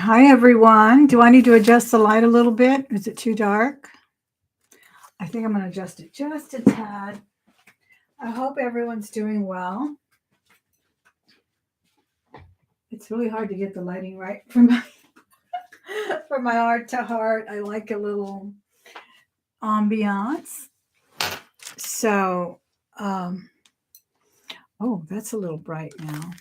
Hi, everyone. Do I need to adjust the light a little bit? Is it too dark? I think I'm going to adjust it just a tad. I hope everyone's doing well. It's really hard to get the lighting right for my for my heart to heart. I like a little ambiance. So, um, oh, that's a little bright now.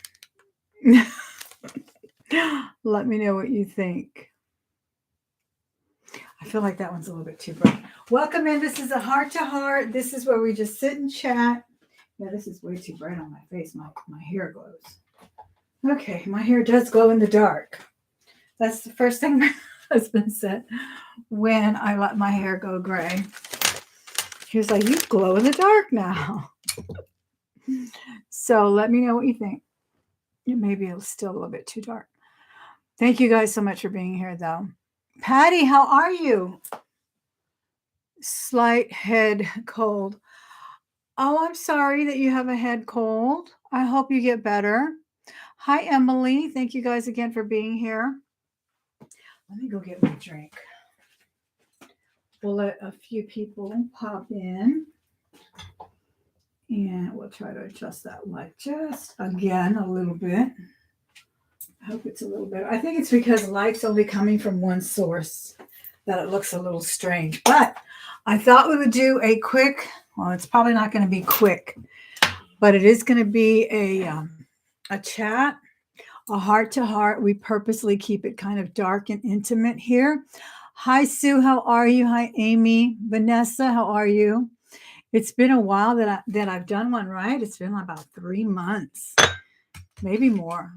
Let me know what you think. I feel like that one's a little bit too bright. Welcome in. This is a heart to heart. This is where we just sit and chat. Yeah, this is way too bright on my face. My hair glows. Okay, my hair does glow in the dark. That's the first thing my husband said when I let my hair go gray. He was like, "You glow in the dark now." So let me know what you think. Maybe it's still a little bit too dark. Thank you guys so much for being here, though. Patty, how are you? Slight head cold. Oh, I'm sorry that you have a head cold. I hope you get better. Hi, Emily. Thank you guys again for being here. Let me go get my drink. We'll let a few people pop in. And we'll try to adjust that light just again a little bit. I hope it's a little better. I think it's because light's only coming from one source that it looks a little strange. But I thought we would do a quick, well, it's probably not going to be quick, but it is going to be a chat, a heart to heart. We purposely keep it kind of dark and intimate here. Hi, Sue. How are you? Hi, Amy. Vanessa, how are you? It's been a while that I've done one, right? It's been about 3 months, maybe more,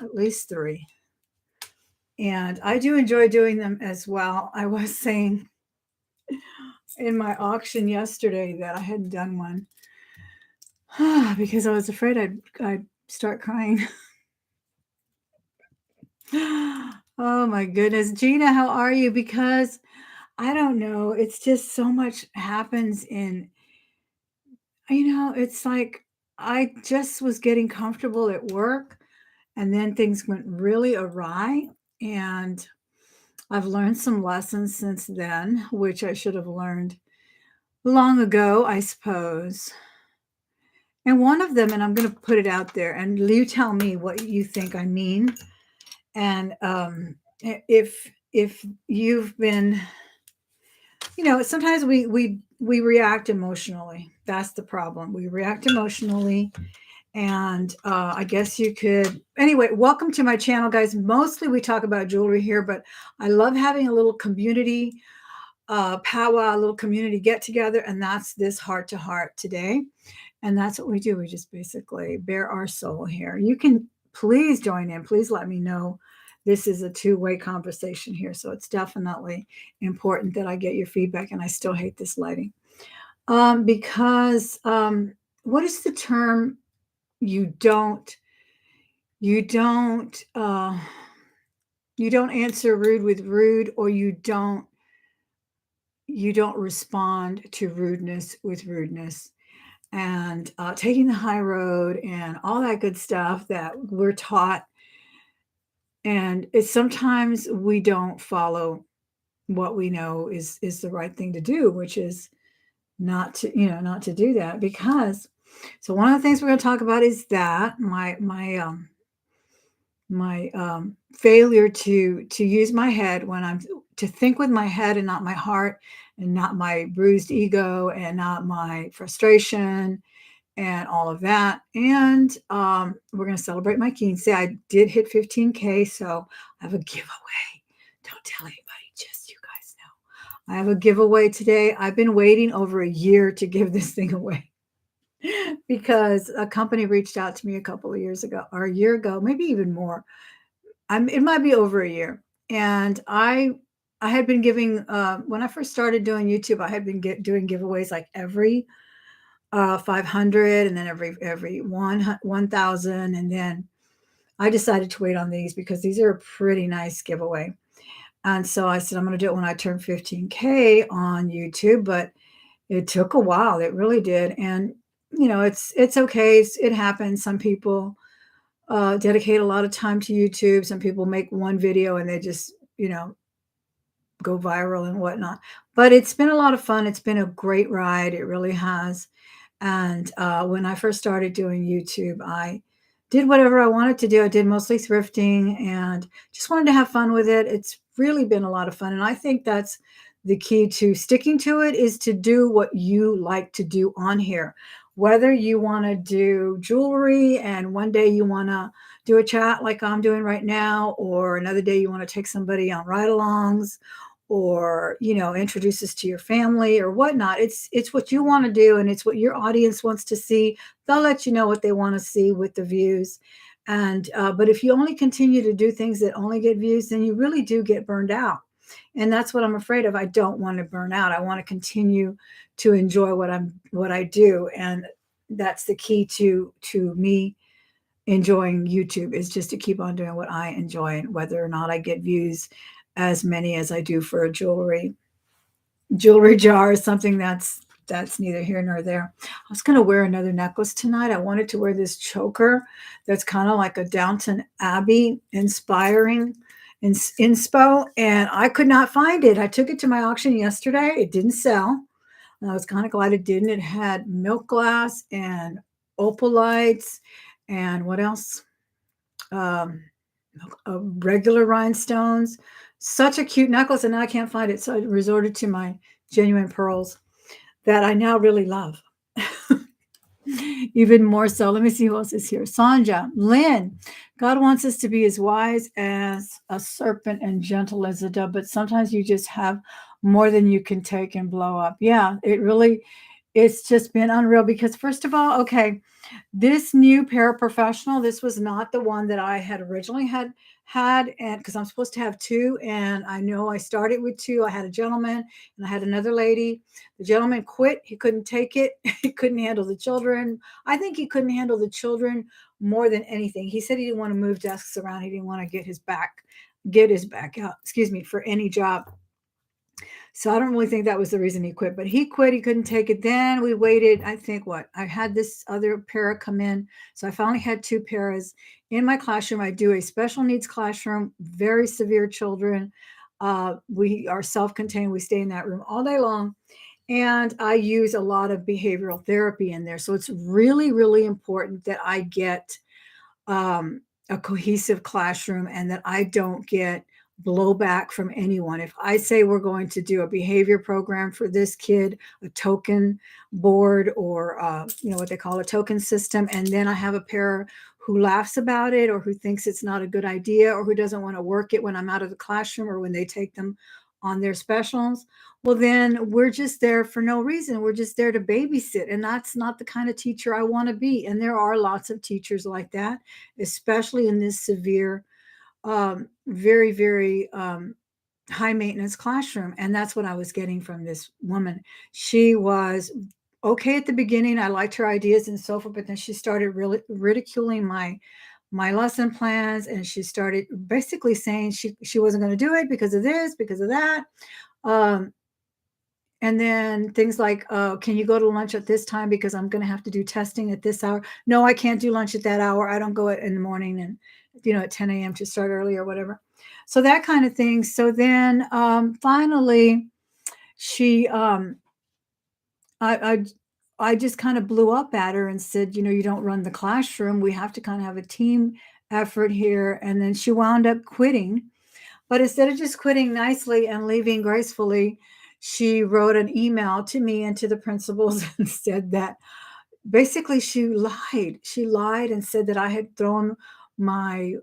at least 3. And I do enjoy doing them as well. I was saying in my auction yesterday that I hadn't done one because I was afraid I'd start crying. Oh my goodness. Gina, how are you? Because I don't know. It's just so much happens it's like I just was getting comfortable at work and then things went really awry. And I've learned some lessons since then, which I should have learned long ago, I suppose. And one of them, and I'm going to put it out there, and you tell me what you think I mean. And if you've been, sometimes we react emotionally. That's the problem. We react emotionally. And I guess you could, anyway, welcome to my channel, guys. Mostly we talk about jewelry here, but I love having a little community powwow, a little community get together. And that's this heart to heart today. And that's what we do. We just basically bare our soul here. You can please join in. Please let me know. This is a two-way conversation here. So it's definitely important that I get your feedback. And I still hate this lighting. Because what is the term? You don't answer rude with rude, or you don't respond to rudeness with rudeness. And taking the high road and all that good stuff that we're taught. And it's sometimes we don't follow what we know is the right thing to do, which is not to do that. Because so one of the things we're going to talk about is that my failure to use my head when I'm to think with my head and not my heart, and not my bruised ego and not my frustration and all of that. And we're going to celebrate my Quince. I did hit 15K, so I have a giveaway. Don't tell anybody, just you guys know. I have a giveaway today. I've been waiting over a year to give this thing away because a company reached out to me a couple of years ago, or a year ago, maybe even more. It might be over a year. And I had been giving, when I first started doing YouTube, I had been doing giveaways like every 500, and then every 1,000. And then I decided to wait on these because these are a pretty nice giveaway. And so I said, I'm going to do it when I turn 15K on YouTube, but it took a while. It really did. And, it's okay. It happens. Some people dedicate a lot of time to YouTube. Some people make one video and they just, go viral and whatnot. But it's been a lot of fun. It's been a great ride. It really has. And when I first started doing YouTube, I did whatever I wanted to do. I did mostly thrifting and just wanted to have fun with it. It's really been a lot of fun. And I think that's the key to sticking to it, is to do what you like to do on here. Whether you want to do jewelry and one day you want to do a chat like I'm doing right now, or another day you want to take somebody on ride alongs, or introduce us to your family or whatnot. It's what you want to do, and it's what your audience wants to see. They'll let you know what they want to see with the views. And but if you only continue to do things that only get views, then you really do get burned out. And that's what I'm afraid of. I don't want to burn out. I want to continue to enjoy what I do. And that's the key to me enjoying YouTube, is just to keep on doing what I enjoy, and whether or not I get views as many as I do for a jewelry jar is something that's neither here nor there. I was going to wear another necklace tonight. I wanted to wear this choker that's kind of like a Downton Abbey inspiring inspo, and I could not find it. I took it to my auction yesterday. It didn't sell. And I was kind of glad it didn't. It had milk glass and opalites and what else? Um, regular rhinestones. Such a cute necklace, and now I can't find it. So I resorted to my genuine pearls that I now really love. Even more so. Let me see who else is here. Sanja, Lynn. God wants us to be as wise as a serpent and gentle as a dove, but sometimes you just have more than you can take and blow up. Yeah, it's just been unreal because, first of all, okay, this new paraprofessional, this was not the one that I had originally had, and because I'm supposed to have two, and I know I started with two. I had a gentleman and I had another lady. The gentleman quit. He couldn't take it. He couldn't handle the children. I think he couldn't handle the children more than anything. He said he didn't want to move desks around. He didn't want to get his back out, excuse me, for any job. So I don't really think that was the reason he quit, but he quit. He couldn't take it. Then we waited. I think I had this other para come in. So I finally had two paras in my classroom. I do a special needs classroom, very severe children. We are self-contained. We stay in that room all day long. And I use a lot of behavioral therapy in there. So it's really, really important that I get a cohesive classroom and that I don't get blowback from anyone. If I say we're going to do a behavior program for this kid, a token board, or what they call a token system, and then I have a pair who laughs about it, or who thinks it's not a good idea, or who doesn't want to work it when I'm out of the classroom or when they take them on their specials, well, then we're just there for no reason. We're just there to babysit. And that's not the kind of teacher I want to be. And there are lots of teachers like that, especially in this severe, very, very high maintenance classroom. And that's what I was getting from this woman. She was okay at the beginning. I liked her ideas and so forth, but then she started really ridiculing my lesson plans, and she started basically saying she wasn't going to do it because of this, because of that. And then things like, can you go to lunch at this time because I'm going to have to do testing at this hour? No, I can't do lunch at that hour. I don't go in the morning and, at 10 a.m. to start early or whatever. So that kind of thing. So then finally, she, I, I just kind of blew up at her and said, you don't run the classroom. We have to kind of have a team effort here. And then she wound up quitting. But instead of just quitting nicely and leaving gracefully, she wrote an email to me and to the principals and said that basically she lied. She lied and said that I had thrown my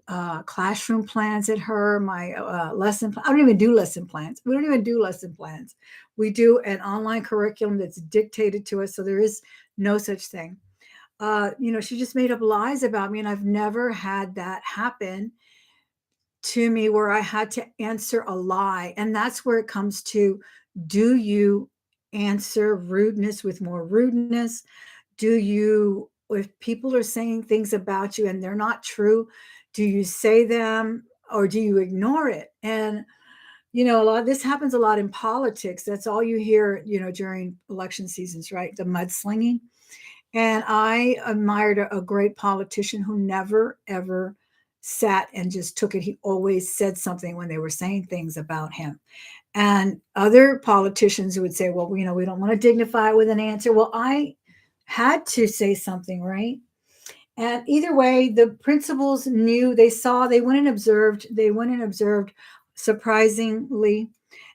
classroom plans at her, my lesson plan. I don't even do lesson plans. We don't even do lesson plans. We do an online curriculum that's dictated to us. So there is no such thing. She just made up lies about me, and I've never had that happen to me where I had to answer a lie. And that's where it comes to, do you answer rudeness with more rudeness? If people are saying things about you and they're not true, do you say them or do you ignore it? And, this happens a lot in politics. That's all you hear, during election seasons, right? The mudslinging. And I admired a great politician who never, ever sat and just took it. He always said something when they were saying things about him. And other politicians who would say, well, we don't want to dignify it with an answer. Well, I had to say something, right? And either way, the principals knew, they went and observed surprisingly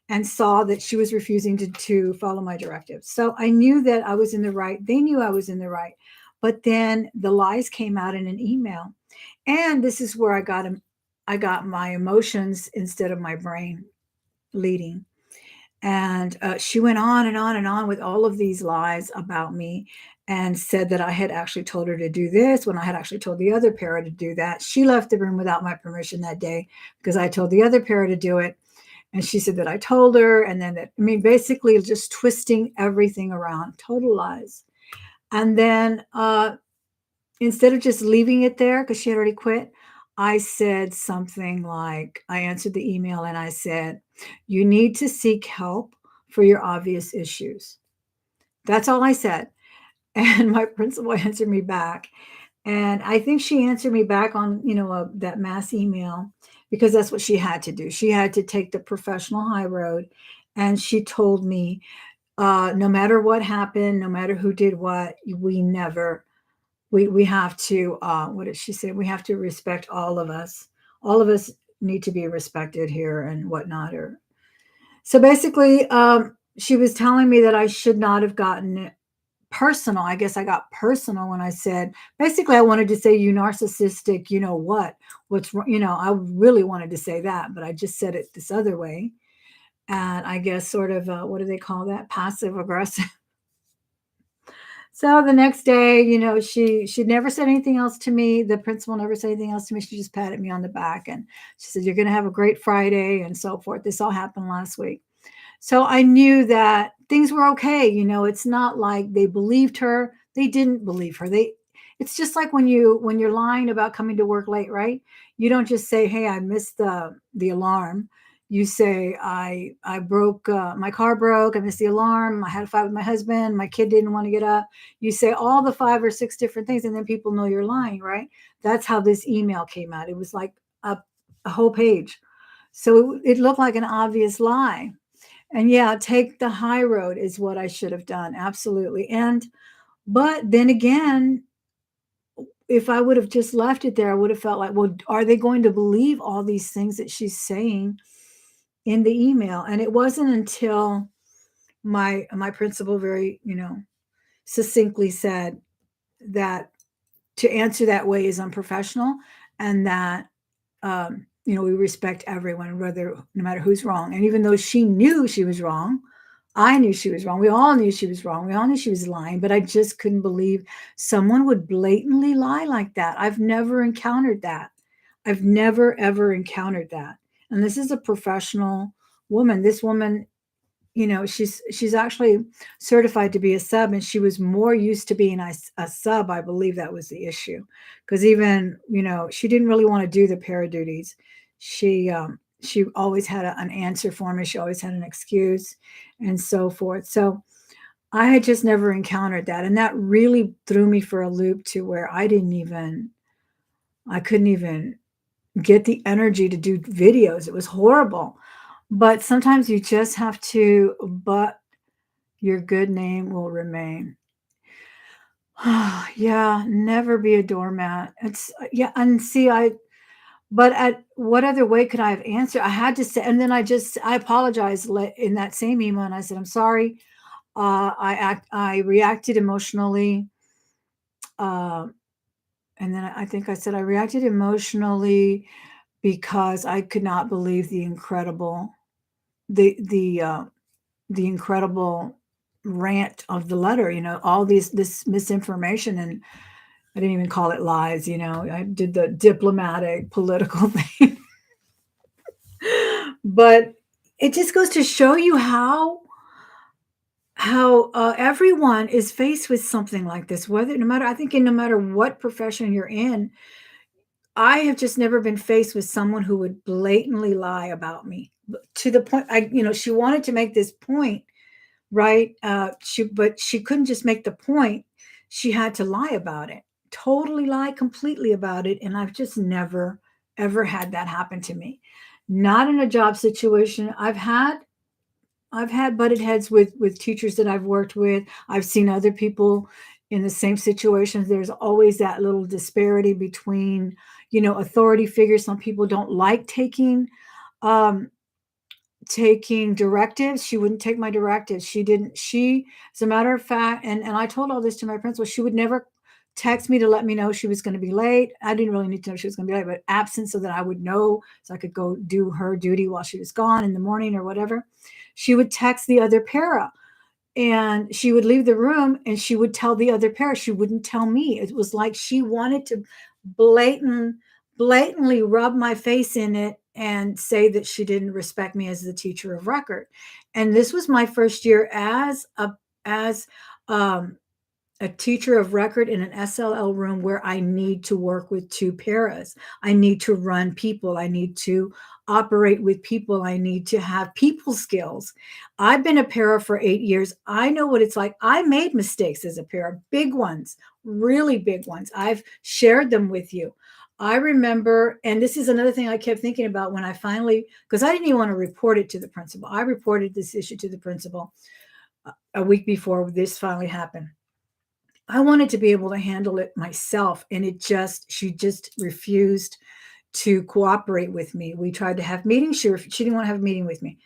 and saw that she was refusing to follow my directives. So I knew that I was in the right. They knew I was in the right. But then the lies came out in an email. And this is where I got my emotions instead of my brain leading. And she went on and on and on with all of these lies about me and said that I had actually told her to do this when I had actually told the other para to do that. She left the room without my permission that day because I told the other para to do it. And she said that I told her. And then basically just twisting everything around, total lies. And then instead of just leaving it there because she had already quit, I said something like, I answered the email and I said, you need to seek help for your obvious issues. That's all I said. And my principal answered me back. And I think she answered me back on, that mass email because that's what she had to do. She had to take the professional high road. And she told me, no matter what happened, no matter who did what, we have to, what did she say? We have to respect all of us. All of us need to be respected here and whatnot. Or so basically, she was telling me that I should not have gotten it personal. I guess I got personal when I said, basically, I wanted to say, you narcissistic, you know what? What's wrong? I really wanted to say that, but I just said it this other way. And I guess sort of, what do they call that? Passive aggressive. So the next day, she never said anything else to me. The principal never said anything else to me. She just patted me on the back and she said, "You're going to have a great Friday," and so forth. This all happened last week. So I knew that things were okay. It's not like they believed her. They didn't believe her. It's just like when you're lying about coming to work late, right? You don't just say, "Hey, I missed the alarm." You say, I broke, my car broke. I missed the alarm. I had a fight with my husband. My kid didn't want to get up. You say all the 5 or 6 different things, and then people know you're lying, right? That's how this email came out. It was like a whole page. So it looked like an obvious lie. And yeah, take the high road is what I should have done. Absolutely. But then again, if I would have just left it there, I would have felt like, well, are they going to believe all these things that she's saying in the email? And it wasn't until my principal very, succinctly said that to answer that way is unprofessional and that we respect everyone, whether no matter who's wrong. And even though she knew she was wrong, I knew she was wrong. We all knew she was wrong. We all knew she was lying, but I just couldn't believe someone would blatantly lie like that. I've never encountered that. I've never ever encountered that. And this is a professional woman. This woman, she's actually certified to be a sub, and she was more used to being a sub. I believe that was the issue, because even she didn't really want to do the para duties. She always had an answer for me. She always had an excuse, and so forth. So I had just never encountered that, and that really threw me for a loop to where I couldn't even get the energy to do videos. It was horrible. But sometimes you just have to, but your good name will remain. Yeah, never be a doormat. It's yeah, and see, but at what other way could I have answered? I had to say, and then I apologized in that same email, and I said, I'm sorry. I reacted emotionally, uh, and then I think I said I reacted emotionally because I could not believe the incredible rant of the letter, all this misinformation. And I didn't even call it lies, I did the diplomatic political thing. But it just goes to show you how everyone is faced with something like this, whether no matter I think no matter what profession you're in. I have just never been faced with someone who would blatantly lie about me to the point she wanted to make this point, right? But she couldn't just make the point. she had to lie about it, totally lie completely about it. And I've just never, ever had that happen to me. Not in a job situation. I've had butted heads with teachers that I've worked with. I've seen other people in the same situations. There's always that little disparity between, authority figures. Some people don't like um, taking directives. She wouldn't take my directives. She didn't. She, as a matter of fact, and I told all this to my principal. She would never text me to let me know she was going to be late. I didn't really need to know she was going to be late, but absent so that I would know, so I could go do her duty while she was gone in the morning or whatever. She would text the other para, and she would leave the room and she would tell the other para. She wouldn't tell me. It was like she wanted to blatant blatantly rub my face in it and say that she didn't respect me as the teacher of record. And this was my first year as um a teacher of record in an SLL room where I need to work with two paras. I need to run people. I need to operate with people. I need to have people skills. I've been a para for 8 years. I know what it's like. I made mistakes as a para, big ones, really big ones. I've shared them with you. I remember, and this is another thing I kept thinking about when I finally, because I didn't even want to report it to the principal. I reported this issue to the principal a week before this finally happened. I wanted to be able to handle it myself, and she just refused to cooperate with me. We tried to have meetings. She didn't want to have a meeting with me.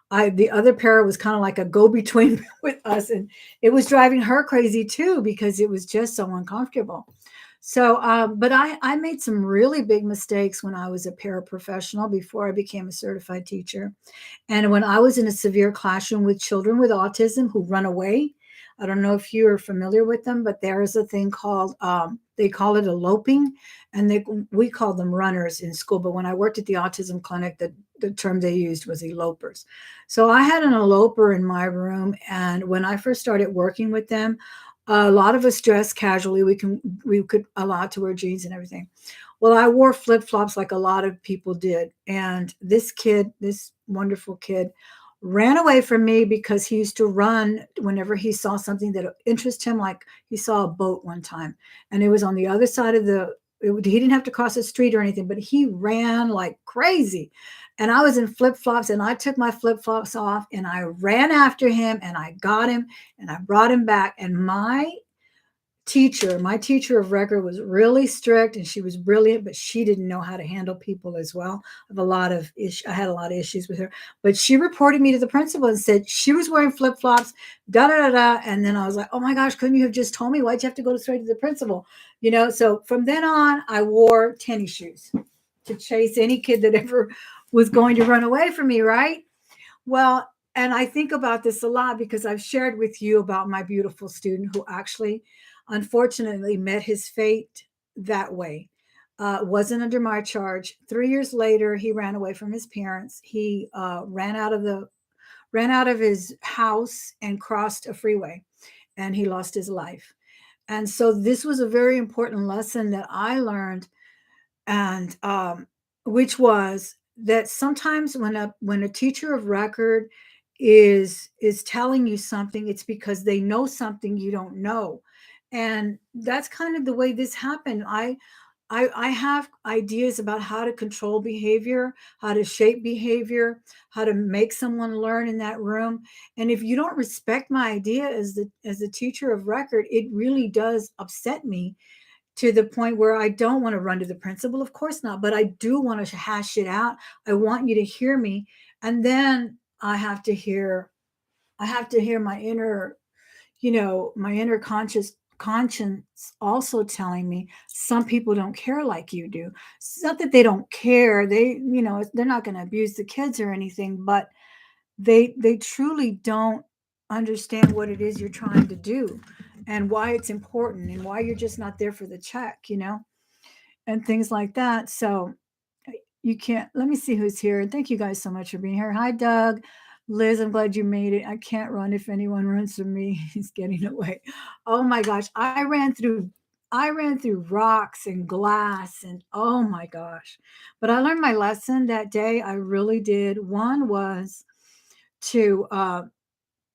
The other para was kind of like a go between with us, and it was driving her crazy too because it was just so uncomfortable. So, but I made some really big mistakes when I was a paraprofessional before I became a certified teacher. And when I was in a severe classroom with children with autism who run away, I don't know if you are familiar with them, but there is a thing called, they call it eloping, and we call them runners in school. But when I worked at the autism clinic, the term they used was elopers. So I had an eloper in my room. And when I first started working with them, a lot of us dressed casually. We could allow to wear jeans and everything. Well, I wore flip flops like a lot of people did. And this wonderful kid, ran away from me because he used to run whenever he saw something that interested him. Like he saw a boat one time, and it was on the other side of he didn't have to cross the street or anything, but he ran like crazy. And I was in flip flops, and I took my flip flops off and I ran after him and I got him and I brought him back. And my teacher of record was really strict and she was brilliant, but she didn't know how to handle people as well. I had a lot of issues with her, but she reported me to the principal and said she was wearing flip flops, da da da da. And then I was like, oh my gosh, couldn't you have just told me? Why'd you have to go straight to the principal? So from then on, I wore tennis shoes to chase any kid that ever was going to run away from me, right? Well, and I think about this a lot because I've shared with you about my beautiful student who actually, unfortunately, met his fate that way. Wasn't under my charge. 3 years later, he ran away from his parents. He ran out of his house and crossed a freeway, and he lost his life. And so this was a very important lesson that I learned, and which was that sometimes when a teacher of record is telling you something, it's because they know something you don't know. And that's kind of the way this happened. I have ideas about how to control behavior, how to shape behavior, how to make someone learn in that room. And if you don't respect my idea as the teacher of record, it really does upset me to the point where I don't want to run to the principal. Of course not, but I do want to hash it out. I want you to hear me. And then I have to hear my inner conscience also telling me some people don't care like you do. It's not that they don't care. They're not going to abuse the kids or anything, but they truly don't understand what it is you're trying to do and why it's important and why you're just not there for the check, and things like that. So you can't, let me see who's here. And thank you guys so much for being here. Hi, Doug. Liz, I'm glad you made it. I can't run. If anyone runs from me, he's getting away. Oh my gosh. I ran through rocks and glass and oh my gosh. But I learned my lesson that day. I really did. One was to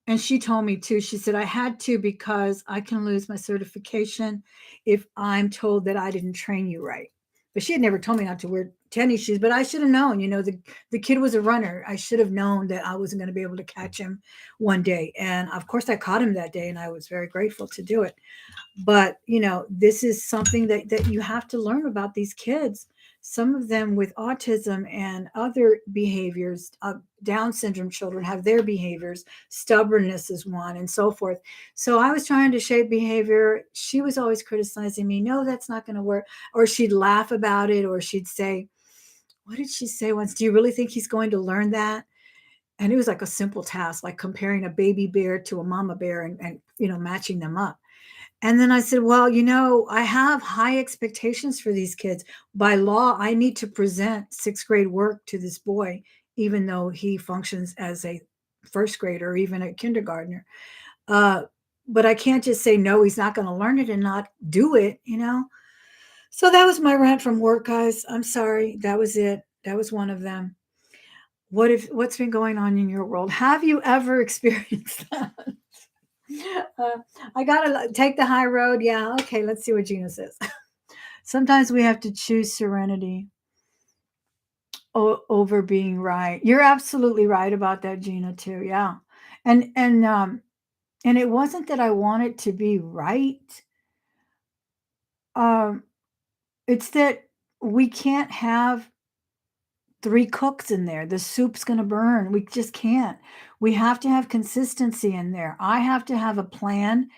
And she told me too, she said, I had to because I can lose my certification if I'm told that I didn't train you right. But she had never told me not to wear tennis shoes, but I should have known, the kid was a runner. I should have known that I wasn't going to be able to catch him one day. And of course I caught him that day and I was very grateful to do it. But this is something that you have to learn about these kids. Some of them with autism and other behaviors, Down syndrome children have their behaviors. Stubbornness is one, and so forth. So I was trying to shape behavior. She was always criticizing me. No, that's not going to work. Or she'd laugh about it, or she'd say, what did she say once? Do you really think he's going to learn that? And it was like a simple task, like comparing a baby bear to a mama bear and matching them up. And then I said, well, I have high expectations for these kids. By law, I need to present sixth grade work to this boy, even though he functions as a first grader or even a kindergartner. Uh, but I can't just say, no, he's not going to learn it and not do it. So that was my rant from work, guys. I'm sorry. That was it. That was one of them. What's been going on in your world? Have you ever experienced that? Uh, I gotta take the high road. Yeah, okay, let's see what Gina says. Sometimes we have to choose serenity over being right. You're absolutely right about that, Gina, too. Yeah. And it wasn't that I wanted to be right. Um, it's that we can't have three cooks in there. The soup's gonna burn. We just can't. We have to have consistency in there. I have to have a plan.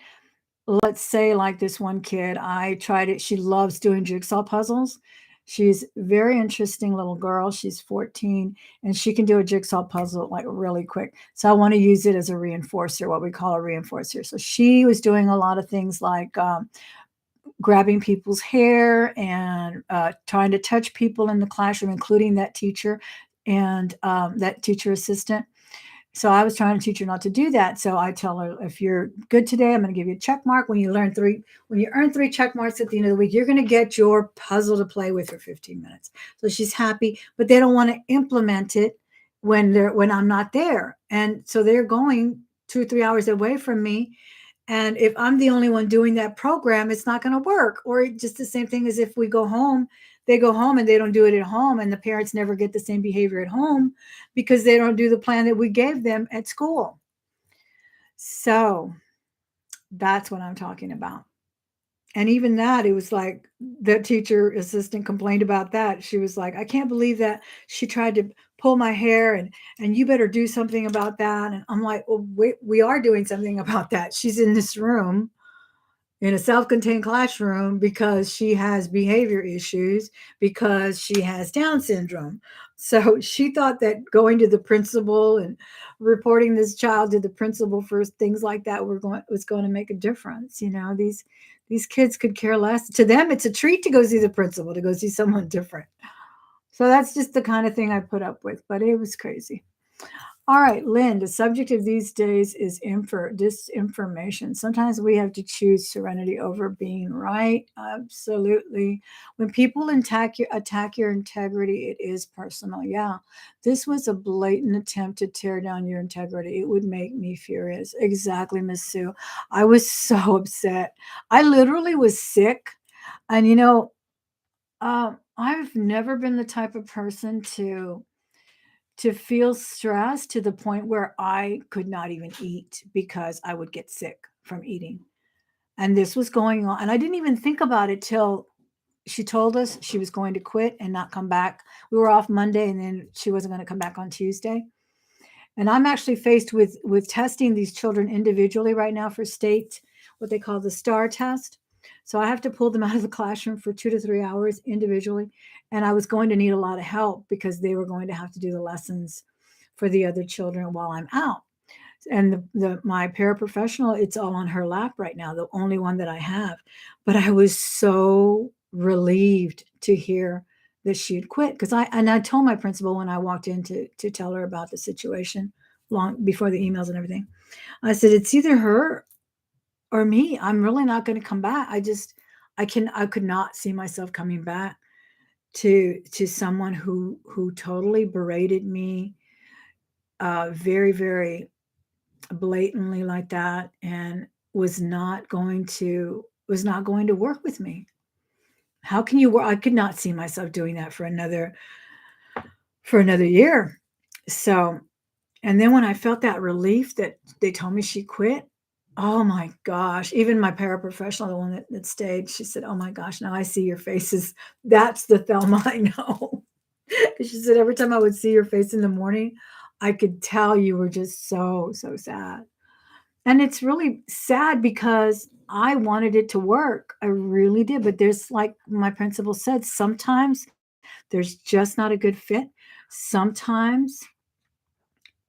Let's say like this one kid, I tried it. She loves doing jigsaw puzzles. She's a very interesting little girl. She's 14 and she can do a jigsaw puzzle like really quick. So I want to use it as a reinforcer, what we call a reinforcer. So she was doing a lot of things like grabbing people's hair and trying to touch people in the classroom, including that teacher and that teacher assistant. So I was trying to teach her not to do that. So I tell her, if you're good today, I'm going to give you a check mark. When you earn three check marks at the end of the week, you're going to get your puzzle to play with for 15 minutes. So she's happy, but they don't want to implement it when I'm not there. And so they're going 2 or 3 hours away from me. And if I'm the only one doing that program, it's not going to work. Or just the same thing as if we go home, they go home and they don't do it at home, and the parents never get the same behavior at home because they don't do the plan that we gave them at school. So that's what I'm talking about. And even that, it was like the teacher assistant complained about that. She was like, I can't believe that she tried to pull my hair and you better do something about that. And I'm like, well, we are doing something about that. She's in this room in a self-contained classroom because she has behavior issues, because she has Down syndrome. So she thought that going to the principal and reporting this child to the principal for things like that was going to make a difference. These kids could care less. To them, it's a treat to go see the principal, to go see someone different. So that's just the kind of thing I put up with, but it was crazy. All right, Lynn, the subject of these days is disinformation. Sometimes we have to choose serenity over being right. Absolutely. When people attack your integrity, it is personal. Yeah, this was a blatant attempt to tear down your integrity. It would make me furious. Exactly, Miss Sue. I was so upset. I literally was sick. And, I've never been the type of person to feel stressed to the point where I could not even eat because I would get sick from eating. And this was going on. And I didn't even think about it till she told us she was going to quit and not come back. We were off Monday and then she wasn't going to come back on Tuesday. And I'm actually faced with testing these children individually right now for state, what they call the STAR test. So I have to pull them out of the classroom for 2 to 3 hours individually. And I was going to need a lot of help because they were going to have to do the lessons for the other children while I'm out. And my paraprofessional, it's all on her lap right now, the only one that I have. But I was so relieved to hear that she had quit because I told my principal when I walked in to tell her about the situation long before the emails and everything. I said, it's either her or me. I'm really not going to come back. I could not see myself coming back to someone who totally berated me, very, very blatantly like that and was not going to work with me. How can you work? I could not see myself doing that for another year. So, and then when I felt that relief that they told me she quit, oh my gosh, even my paraprofessional, the one that stayed, she said, "Oh my gosh, now I see your faces. That's the Thelma I know." She said, "Every time I would see your face in the morning, I could tell you were just so, so sad." And it's really sad because I wanted it to work. I really did. But there's, like my principal said, sometimes there's just not a good fit. Sometimes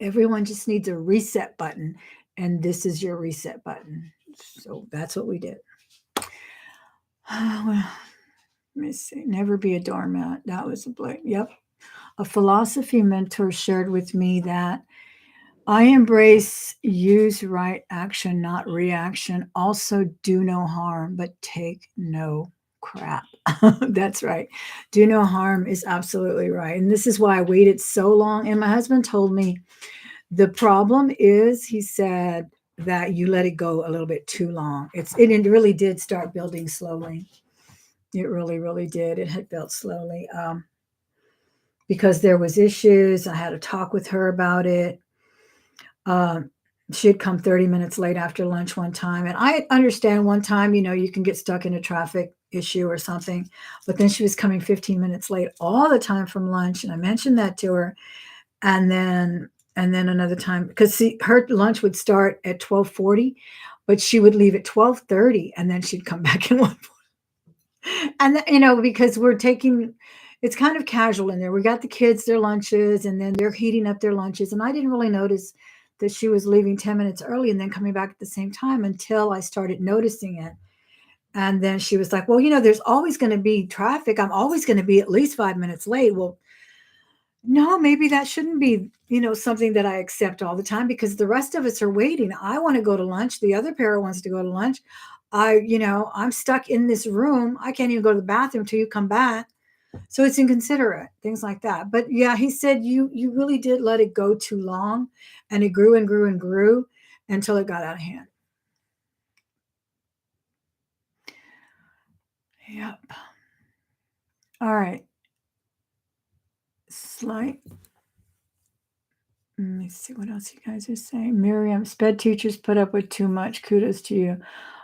everyone just needs a reset button, and this is your reset button. So that's what we did. Well, let me see. Never be a doormat. That was a blank. Yep. A philosophy mentor shared with me that I embrace use right action, not reaction. Also, do no harm, but take no crap. That's right. Do no harm is absolutely right. And this is why I waited so long. And my husband told me the problem is, he said, that you let it go a little bit too long. It really did start building slowly. It really, really did. It had built slowly because there was issues. I had a talk with her about it. Um, she had come 30 minutes late after lunch one time. And I understand one time, you can get stuck in a traffic issue or something. But then she was coming 15 minutes late all the time from lunch. And I mentioned that to her. And then another time, because see, her lunch would start at 12:40, but she would leave at 12:30 and then she'd come back in one. And because it's kind of casual in there. We got the kids their lunches, and then they're heating up their lunches. And I didn't really notice that she was leaving 10 minutes early and then coming back at the same time until I started noticing it. And then she was like, "Well, there's always going to be traffic. I'm always going to be at least 5 minutes late." Well, no, maybe that shouldn't be, something that I accept all the time, because the rest of us are waiting. I want to go to lunch. The other parent wants to go to lunch. I'm stuck in this room. I can't even go to the bathroom till you come back. So it's inconsiderate, things like that. But yeah, he said you really did let it go too long, and it grew and grew and grew until it got out of hand. Yep. All right. Slight. Let me see what else you guys are saying. Miriam, sped teachers put up with too much. Kudos to you.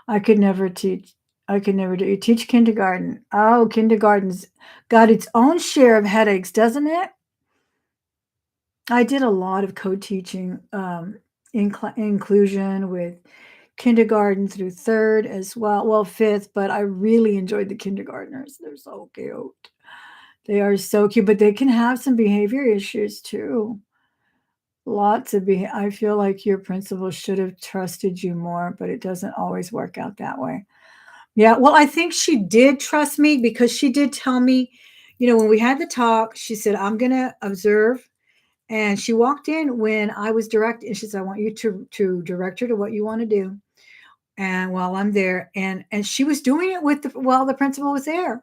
I could never teach. I could never do. You teach kindergarten. Oh, kindergarten's got its own share of headaches, doesn't it? I did a lot of co-teaching, inclusion with kindergarten through third as well. Well, fifth, but I really enjoyed the kindergartners. They're so cute. They are so cute, but they can have some behavior issues too. Lots of I feel like your principal should have trusted you more, but it doesn't always work out that way. Yeah, well, I think she did trust me because she did tell me, when we had the talk, she said, "I'm going to observe." And she walked in when I was direct, and she said, "I want you to direct her to what you want to do." And while I'm there, and she was doing it while the principal was there.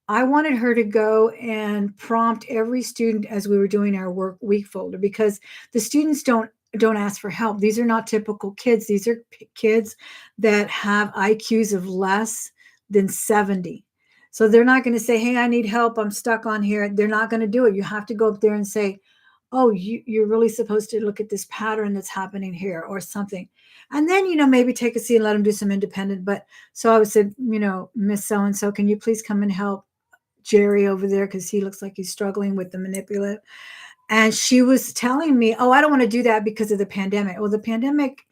I wanted her to go and prompt every student as we were doing our work week folder, because the students don't ask for help. These are not typical kids. These are kids that have IQs of less than 70. So they're not going to say, "Hey, I need help. I'm stuck on here." They're not going to do it. You have to go up there and say, "Oh, you're really supposed to look at this pattern that's happening here," or something. And then, maybe take a seat and let them do some independent. But so I would say, "Miss So-and-so, can you please come and help Jerry over there, because he looks like he's struggling with the manipulative." And she was telling me, "Oh, I don't want to do that because of the pandemic." Well, the pandemic,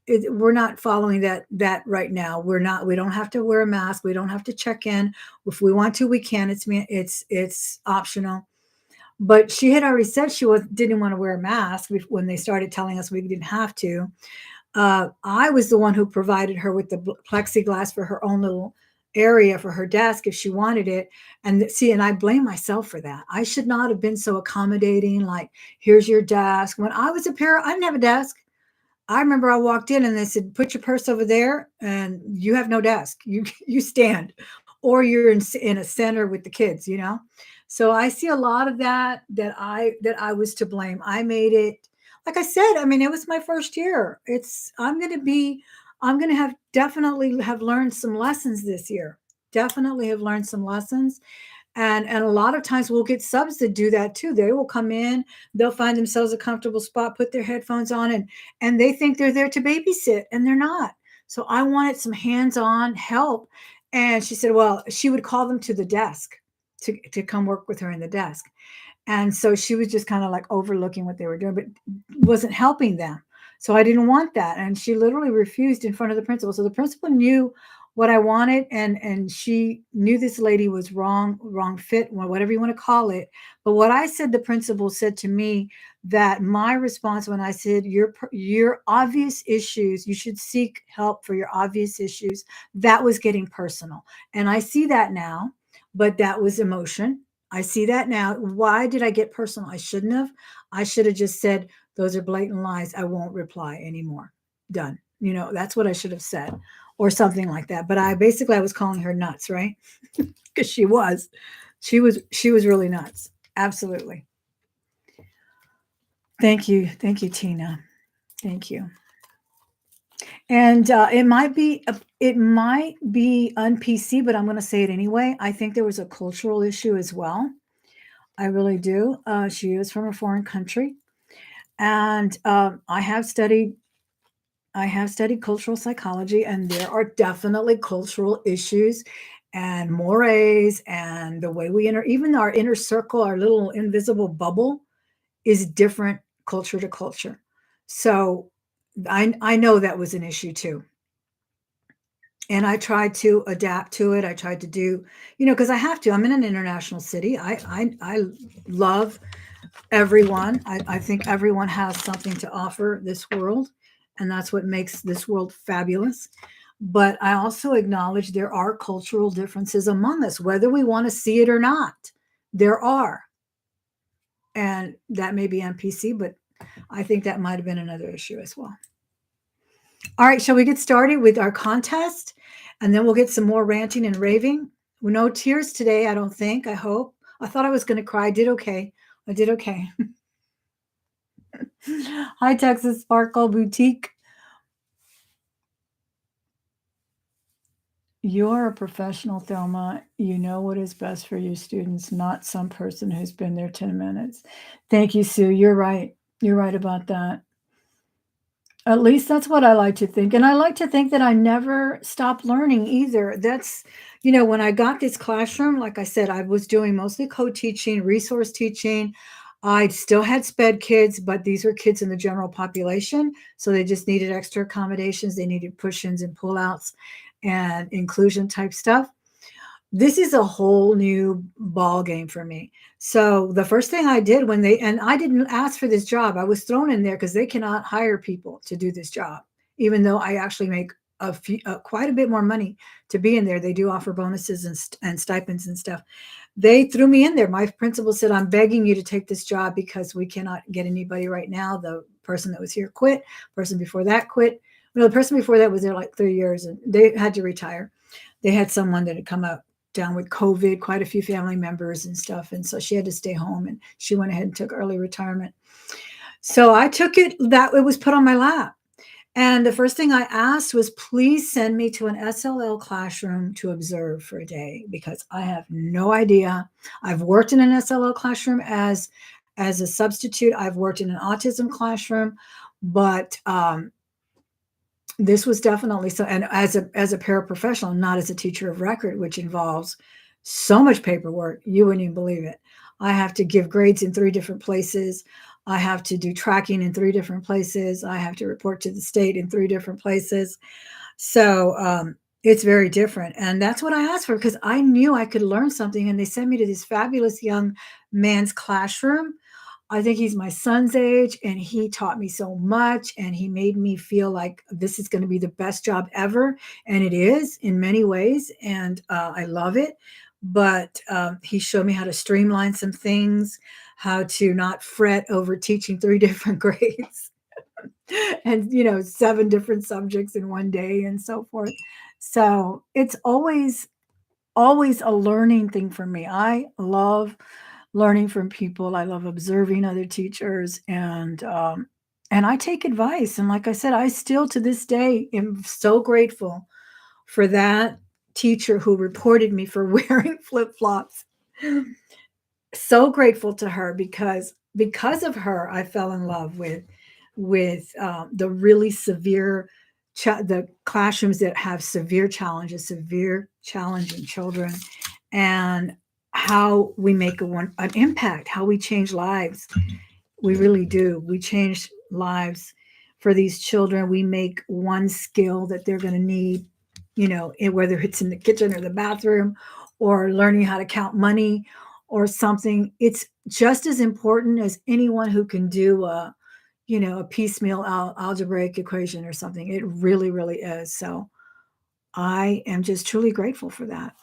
we're not following that right now. We don't have to wear a mask. We don't have to check in. If we want to, we can. It's optional. But she had already said didn't want to wear a mask when they started telling us we didn't have to. I was the one who provided her with the plexiglass for her own little area for her desk if she wanted it. And see, and I blame myself for that. I should not have been so accommodating. Like, "Here's your desk." When I was a parent, I didn't have a desk. I remember I walked in and they said, "Put your purse over there, and you have no desk. You stand, or you're in a center with the kids." So I see a lot of that I was to blame. I made it like I said, I mean, it was my first year. I'm going to have definitely have learned some lessons this year. Definitely have learned some lessons. And a lot of times we'll get subs that do that too. They will come in, they'll find themselves a comfortable spot, put their headphones on, and they think they're there to babysit, and they're not. So I wanted some hands-on help. And she said, well, she would call them to the desk to come work with her in the desk. And so she was just kind of like overlooking what they were doing, but wasn't helping them. So I didn't want that. And she literally refused in front of the principal. So the principal knew what I wanted, and she knew this lady was wrong fit, whatever you want to call it. But what I said, the principal said to me that my response when I said your obvious issues, you should seek help for your obvious issues, that was getting personal. And I see that now, but that was emotion. I see that now. Why did I get personal? I shouldn't have. I should have just said, those are blatant lies. I won't reply anymore. Done. That's what I should have said, or something like that. But I was calling her nuts, right? Because she was really nuts. Absolutely. Thank you. Thank you, Tina. Thank you. And it might be un-PC, but I'm going to say it anyway. I think there was a cultural issue as well. I really do. She is from a foreign country, and I have studied cultural psychology, and there are definitely cultural issues and mores, and the way we even our inner circle, our little invisible bubble, is different culture to culture. So I know that was an issue too. And I tried to adapt to it. I tried to do, because I have to. I'm in an international city. I love everyone. I think everyone has something to offer this world, and that's what makes this world fabulous. But I also acknowledge there are cultural differences among us, whether we want to see it or not. There are. And that may be NPC, but I think that might have been another issue as well. All right, shall we get started with our contest? And then we'll get some more ranting and raving. No tears today, I don't think. I hope. I thought I was going to cry. I did okay. I did okay. Hi, Texas Sparkle Boutique. You're a professional, Thelma. You know what is best for your students, not some person who's been there 10 minutes. Thank you, Sue. You're right. You're right about that. At least that's what I like to think. And I like to think that I never stop learning either. When I got this classroom, like I said, I was doing mostly co-teaching, resource teaching. I still had sped kids, but these were kids in the general population. So they just needed extra accommodations. They needed push-ins and pull-outs and inclusion type stuff. This is a whole new ball game for me. So the first thing I did and I didn't ask for this job. I was thrown in there because they cannot hire people to do this job, even though I actually make quite a bit more money to be in there. They do offer bonuses and stipends and stuff. They threw me in there. My principal said, I'm begging you to take this job because we cannot get anybody right now. The person that was here quit. Person before that quit. The person before that was there like 3 years, and they had to retire. They had someone that had come up down with COVID, quite a few family members and stuff. And so she had to stay home, and she went ahead and took early retirement. So I took it that it was put on my lap. And the first thing I asked was, please send me to an SLL classroom to observe for a day, because I have no idea. I've worked in an SLL classroom as a substitute. I've worked in an autism classroom, but this was definitely so. And as a paraprofessional, not as a teacher of record, which involves so much paperwork, you wouldn't even believe it. I have to give grades in 3 different places. I have to do tracking in 3 different places. I have to report to the state in 3 different places. So it's very different. And that's what I asked for, because I knew I could learn something. And they sent me to this fabulous young man's classroom. I think he's my son's age, and he taught me so much, and he made me feel like this is going to be the best job ever. And it is in many ways. And I love it. But he showed me how to streamline some things, how to not fret over teaching 3 different grades and, 7 different subjects in one day and so forth. So it's always a learning thing for me. I love learning from people. I love observing other teachers, and And I take advice. And like I said, I still to this day am so grateful for that teacher who reported me for wearing flip-flops. So grateful to her because of her, I fell in love with the really severe the classrooms that have severe challenges, severe challenging children, and how we make an impact, how we change lives. We really do. We change lives for these children. We make one skill that they're going to need, whether it's in the kitchen or the bathroom or learning how to count money or something. It's just as important as anyone who can do a piecemeal algebraic equation or something. It really, really is. So I am just truly grateful for that.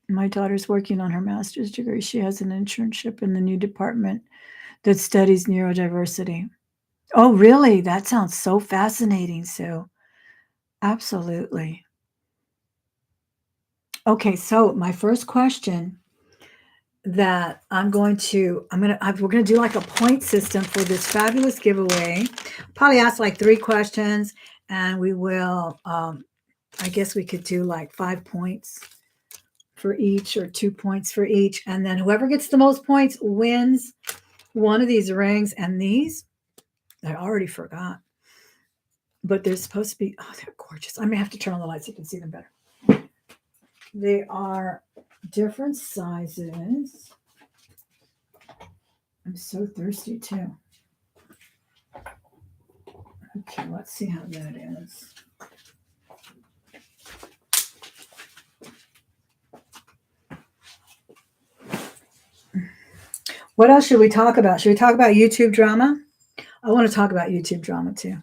My daughter's working on her master's degree. She has an internship in the new department that studies neurodiversity. Oh, really? That sounds so fascinating, Sue. Absolutely. Okay, so my first question that we're gonna do like a point system for this fabulous giveaway. Probably ask like 3 questions, and we will. I guess we could do like 5 points for each or 2 points for each, and then whoever gets the most points wins one of these rings. And these, I already forgot, but they're supposed to be. Oh, they're gorgeous. I may have to turn on the lights so you can see them better. They are different sizes. I'm so thirsty too. Okay, let's see how that is. What else should we talk about? Should we talk about YouTube drama? I want to talk about YouTube drama too.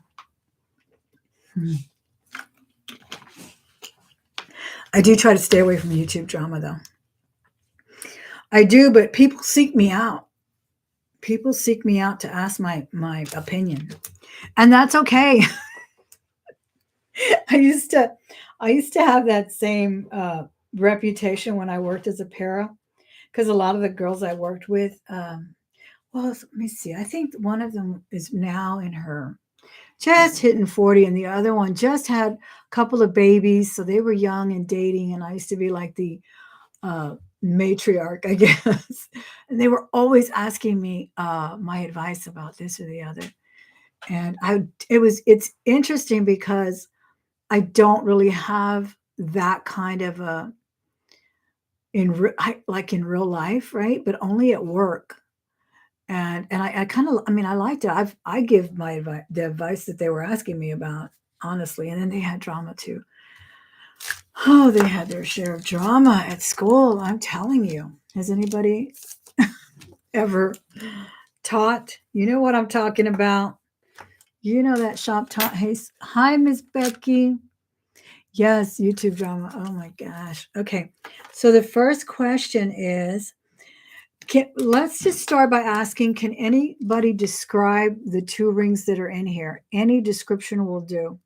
I do try to stay away from YouTube drama though. I do, but people seek me out. People seek me out to ask my opinion. And that's okay. I used to have that same reputation when I worked as a para, because a lot of the girls I worked with, well, let me see. I think one of them is now in her just hitting 40, and the other one just had a couple of babies, so they were young and dating. And I used to be like the matriarch, I guess. And they were always asking me my advice about this or the other. And it's interesting because I don't really have that kind of a like in real life, right? But only at work. And I kind of, I mean, I liked it. I give my advice, the advice that they were asking me about, honestly. And then they had drama too. Oh, they had their share of drama at school. I'm telling you. Has anybody ever taught? You know what I'm talking about. You know that shop taught. Hey, hi, Miss Becky. Yes, YouTube drama. Oh my gosh. Okay. So the first question is, let's just start by asking, can anybody describe the 2 rings that are in here? Any description will do.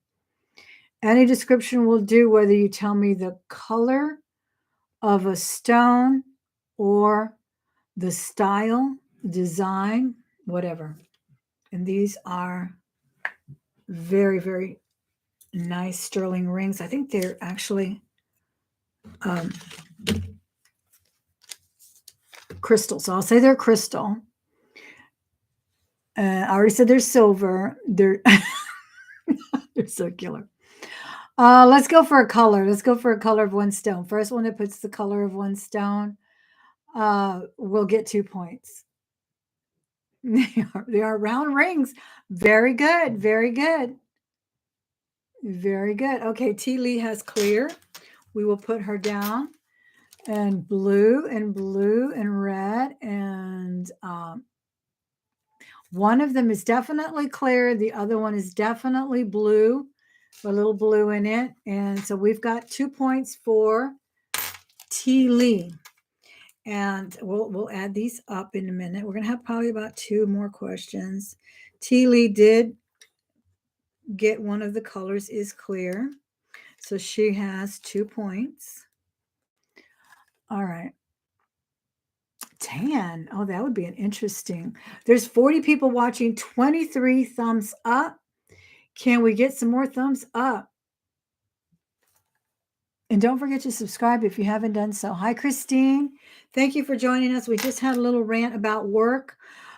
Any description will do, whether you tell me the color of a stone or the style, design, whatever. And these are very, very nice sterling rings. I think they're actually crystal. So I'll say they're crystal. I already said they're silver. They're they're so killer. Let's go for a color. Let's go for a color of one stone. First one that puts the color of one stone will get 2 points. They are round rings. Very good. Very good. Very good. Okay, T. Lee has clear. We will put her down. And blue and red. And one of them is definitely clear. The other one is definitely blue. A little blue in it. And so we've got 2 points for T. Lee. And we'll add these up in a minute. We're going to have probably about 2 more questions. T. Lee did get one of the colors is clear. So she has 2 points. All right. can. Oh, that would be an interesting. There's 40 people watching, 23 thumbs up. Can we get some more thumbs up? And don't forget to subscribe if you haven't done so. Hi, Christine. Thank you for joining us. We just had a little rant about work.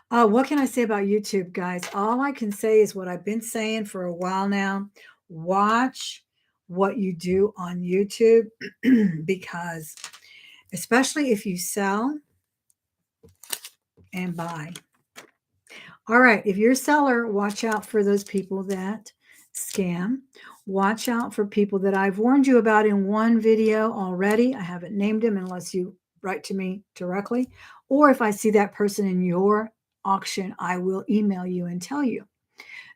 What can I say about YouTube, guys? All I can say is what I've been saying for a while now. Watch what you do on YouTube because, especially if you sell and buy. All right, if you're a seller, watch out for those people that scam. Watch out for people that I've warned you about in one video already. I haven't named them unless you write to me directly. Or if I see that person in your auction, I will email you and tell you.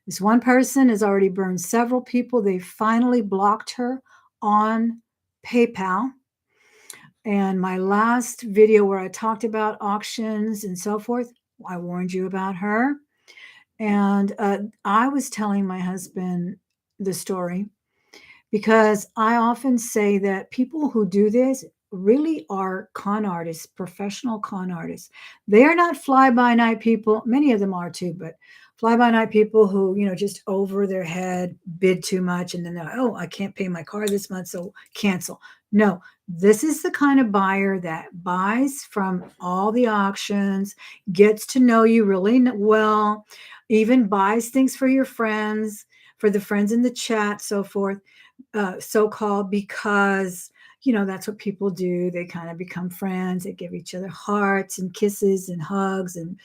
This one person has already burned several people. They finally blocked her on PayPal. And my last video where I talked about auctions and so forth, I warned you about her. And I was telling my husband the story because I often say that people who do this really are con artists, professional con artists. They are not fly by night people. Many of them are too, but fly by night people who, just over their head bid too much. And then they're like, oh, I can't pay my car this month, so cancel. No, this is the kind of buyer that buys from all the auctions, gets to know you really well, even buys things for your friends, for the friends in the chat, so forth, so-called, because that's what people do. They kind of become friends. They give each other hearts and kisses and hugs and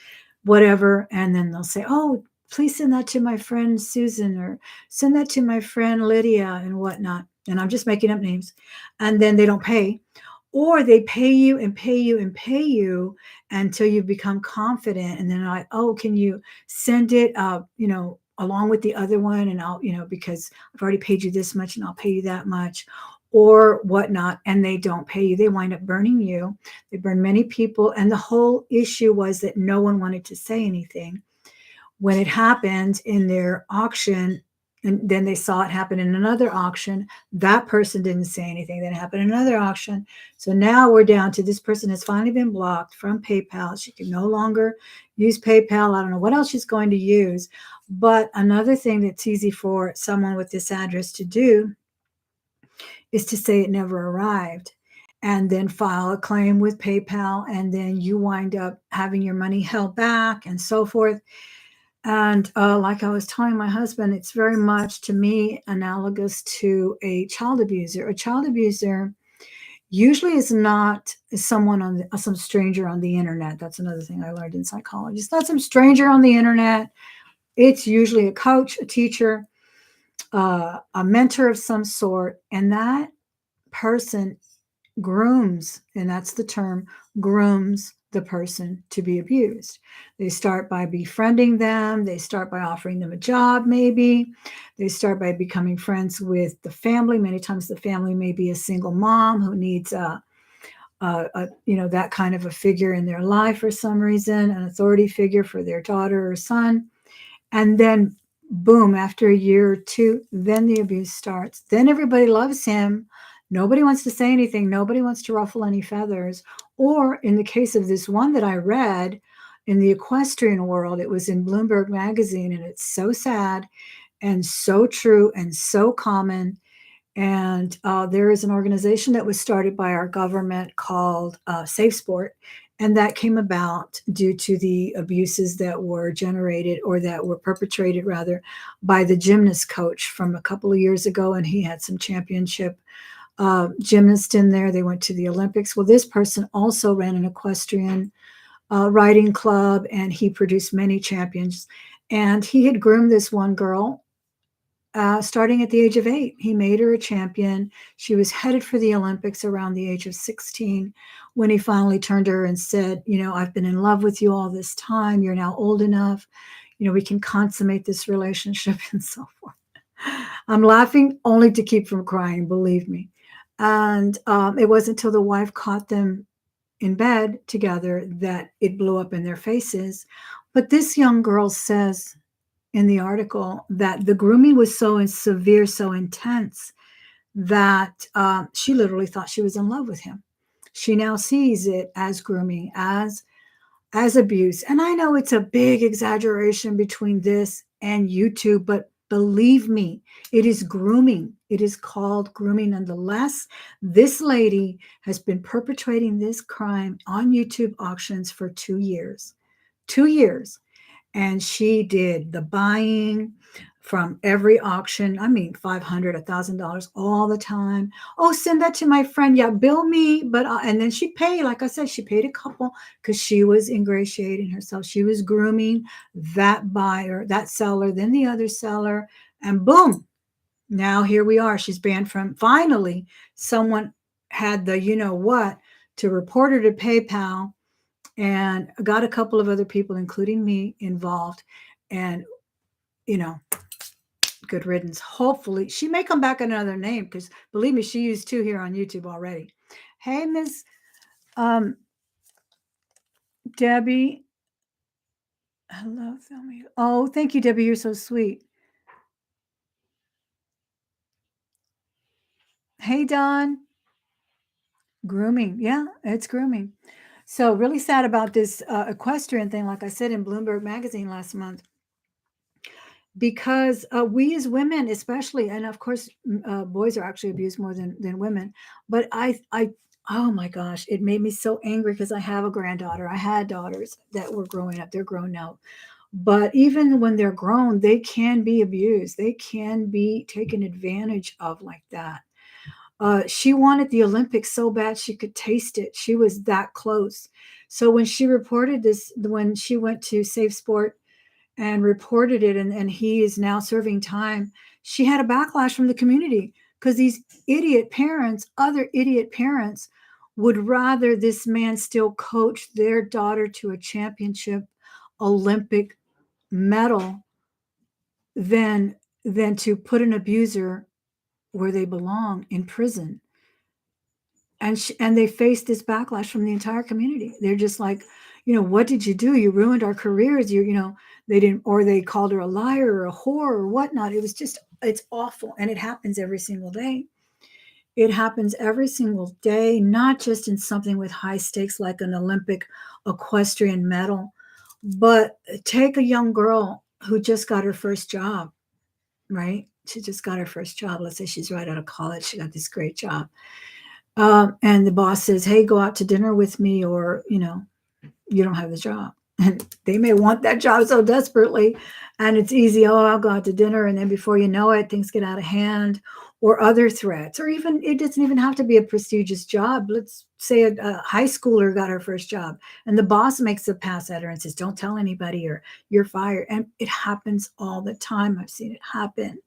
whatever, and then they'll say, oh, please send that to my friend Susan, or send that to my friend Lydia, and whatnot. And I'm just making up names. And then they don't pay, or they pay you and pay you and pay you until you become confident, and then like, oh, can you send it along with the other one, and I'll, because I've already paid you this much and I'll pay you that much, or whatnot. And they don't pay you. They wind up burning you. They burn many people. And the whole issue was that no one wanted to say anything when it happened in their auction. And then they saw it happen in another auction. That person didn't say anything. Then it happened in another auction. So now we're down to this person has finally been blocked from PayPal. She can no longer use PayPal. I don't know what else she's going to use. But another thing that's easy for someone with this address to do is to say it never arrived, and then file a claim with PayPal. And then you wind up having your money held back and so forth. And like I was telling my husband, it's very much, to me, analogous to a child abuser. A child abuser usually is not someone some stranger on the internet. That's another thing I learned in psychology. It's not some stranger on the internet. It's usually a coach, a teacher, a mentor of some sort. And that person grooms, and that's the term, grooms the person to be abused. They start by befriending them. They start by offering them a job, maybe. They start by becoming friends with the family. Many times the family may be a single mom who needs that kind of a figure in their life for some reason, an authority figure for their daughter or son. And then boom, after a year or two, then the abuse starts. Then everybody loves him. Nobody wants to say anything. Nobody wants to ruffle any feathers. Or in the case of this one that I read in the equestrian world, it was in Bloomberg magazine, and it's so sad and so true and so common. And there is an organization that was started by our government called Safe Sport. And that came about due to the abuses that were generated, or that were perpetrated rather, by the gymnast coach from a couple of years ago. And he had some championship gymnasts in there. They went to the Olympics. Well, this person also ran an equestrian riding club, and he produced many champions. And he had groomed this one girl starting at the age of 8. He made her a champion. She was headed for the Olympics around the age of 16 when he finally turned to her and said, I've been in love with you all this time. You're now old enough. We can consummate this relationship and so forth. I'm laughing only to keep from crying, believe me. And it wasn't until the wife caught them in bed together that it blew up in their faces. But this young girl says in the article that the grooming was so severe, so intense, that she literally thought she was in love with him. She now sees it as grooming, as as abuse. And I know it's a big exaggeration between this and YouTube, but believe me, it is grooming. It is called grooming nonetheless. This lady has been perpetrating this crime on YouTube auctions for 2 years. 2 years. And she did the buying from every auction. I mean, 500, $1,000 all the time. Oh, send that to my friend. Yeah, bill me. But and then she paid, like I said, she paid a couple because she was ingratiating herself. She was grooming that buyer, that seller, then the other seller, and boom. Now here we are. She's banned from. Finally, someone had the you know what to report her to PayPal and got a couple of other people, including me, involved. And, you know, good riddance. Hopefully, she may come back another name because believe me, she used two here on YouTube already. Hey, Miss um, Debbie. Hello, Thelma. Oh, thank you, Debbie. You're so sweet. Hey, Don. Grooming. Yeah, it's grooming. So, really sad about this equestrian thing, like I said in Bloomberg Magazine last month. Because we as women especially, and of course boys are actually abused more than women, but I oh my gosh, it made me so angry because I have a granddaughter. I had daughters that were growing up. They're grown now, but even when they're grown, they can be abused. They can be taken advantage of like that. She wanted the Olympics so bad she could taste it. She was that close. So when she reported this, when she went to Safe Sport and reported it, and he is now serving time, she had a backlash from the community because these idiot parents, other idiot parents, would rather this man still coach their daughter to a championship Olympic medal than to put an abuser where they belong, in prison. And they faced this backlash from the entire community. They're just like, what did you do? You ruined our careers. They didn't, or they called her a liar or a whore or whatnot. It was just, it's awful. And it happens every single day. It happens every single day, not just in something with high stakes like an Olympic equestrian medal, but take a young girl who just got her first job, right? She just got her first job. Let's say she's right out of college. She got this great job. And the boss says, hey, go out to dinner with me, or, you don't have the job. And they may want that job so desperately. And it's easy. Oh, I'll go out to dinner. And then before you know it, things get out of hand, or other threats, or even it doesn't even have to be a prestigious job. Let's say a high schooler got her first job and the boss makes a pass at her and says, don't tell anybody or you're fired. And it happens all the time. I've seen it happen.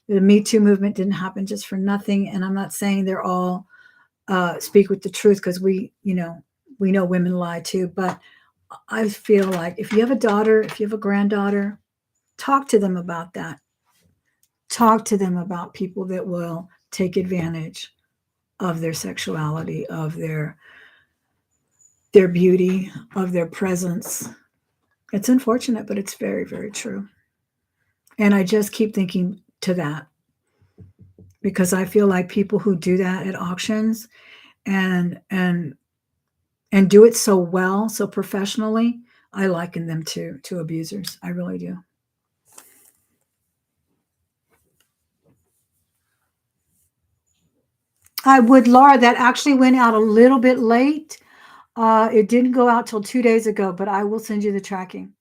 The Me Too movement didn't happen just for nothing. And I'm not saying they're all speak with the truth, because we know women lie too. But I feel like if you have a daughter, if you have a granddaughter, talk to them about that. Talk to them about people that will take advantage of their sexuality, of their beauty, of their presence. It's unfortunate, but it's very, very true. And I just keep thinking to that, because I feel like people who do that at auctions and do it so well, so professionally, I liken them to abusers. I really do. I would, Laura. That actually went out a little bit late. It didn't go out till 2 days ago, but I will send you the tracking.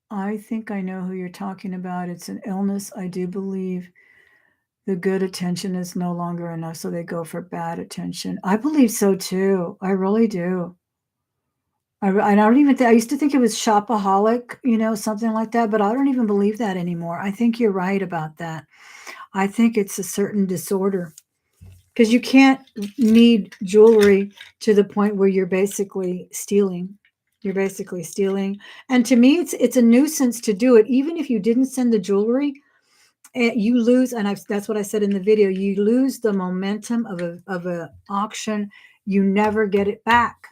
I think I know who you're talking about. It's an illness, I do believe. The good attention is no longer enough, so they go for bad attention. I believe so too. I really do. I don't even think, I used to think it was shopaholic, something like that, but I don't even believe that anymore. I think you're right about that. I think it's a certain disorder, because you can't need jewelry to the point where you're basically stealing. You're basically stealing. And to me, it's a nuisance to do it. Even if you didn't send the jewelry, you lose, and that's what I said in the video, you lose the momentum of a auction. You never get it back.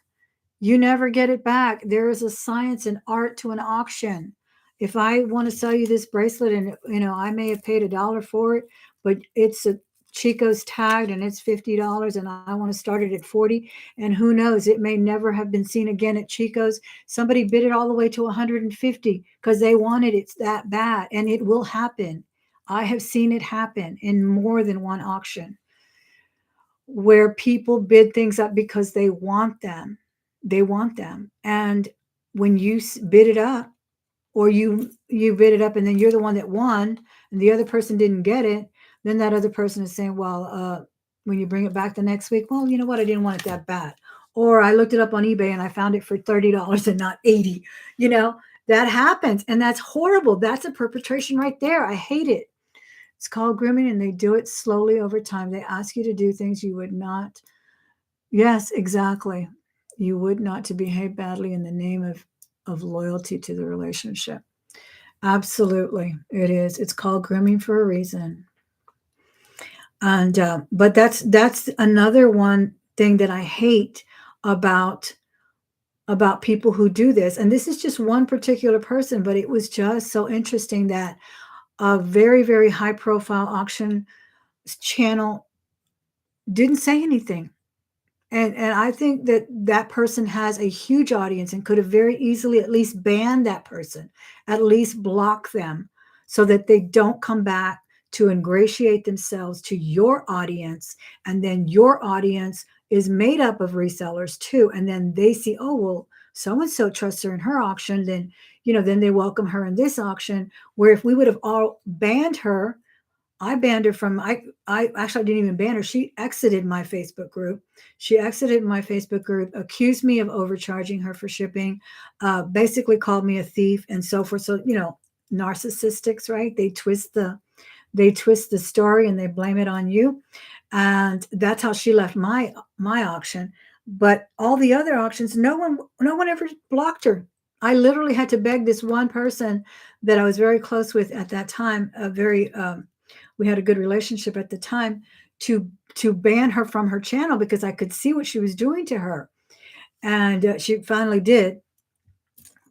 You never get it back. There is a science and art to an auction. If I want to sell you this bracelet, and I may have paid $1 for it, but it's Chico's tagged and it's $50 and I want to start it at 40. And who knows, it may never have been seen again at Chico's. Somebody bid it all the way to 150 because they wanted it that bad, and it will happen. I have seen it happen in more than one auction where people bid things up because they want them. They want them. And when you bid it up, or you bid it up and then you're the one that won and the other person didn't get it, then that other person is saying, well, when you bring it back the next week, well, you know what, I didn't want it that bad, or I looked it up on eBay and I found it for $30 and not 80. You know, that happens, and that's horrible. That's a perpetration right there. I hate it. It's called grooming, and they do it slowly over time. They ask you to do things you would not. Yes, exactly. You would not, to behave badly in the name of loyalty to the relationship. Absolutely, it is. It's called grooming for a reason. And but that's another one thing that I hate about people who do this. And this is just one particular person, but it was just so interesting that a very, very high profile auction channel didn't say anything. And I think that that person has a huge audience and could have very easily at least banned that person, at least block them so that they don't come back to ingratiate themselves to your audience. And then your audience is made up of resellers too. And then they see, oh, well, so and so trusts her in her auction. Then, then they welcome her in this auction. Where if we would have all banned her, I banned her from, I actually didn't even ban her. She exited my Facebook group. She exited my Facebook group, accused me of overcharging her for shipping, basically called me a thief and so forth. So, narcissistics, right? They twist the story and they blame it on you. And that's how she left my auction. But all the other auctions, no one ever blocked her. I literally had to beg this one person that I was very close with at that time, we had a good relationship at the time, to ban her from her channel because I could see what she was doing to her. And she finally did,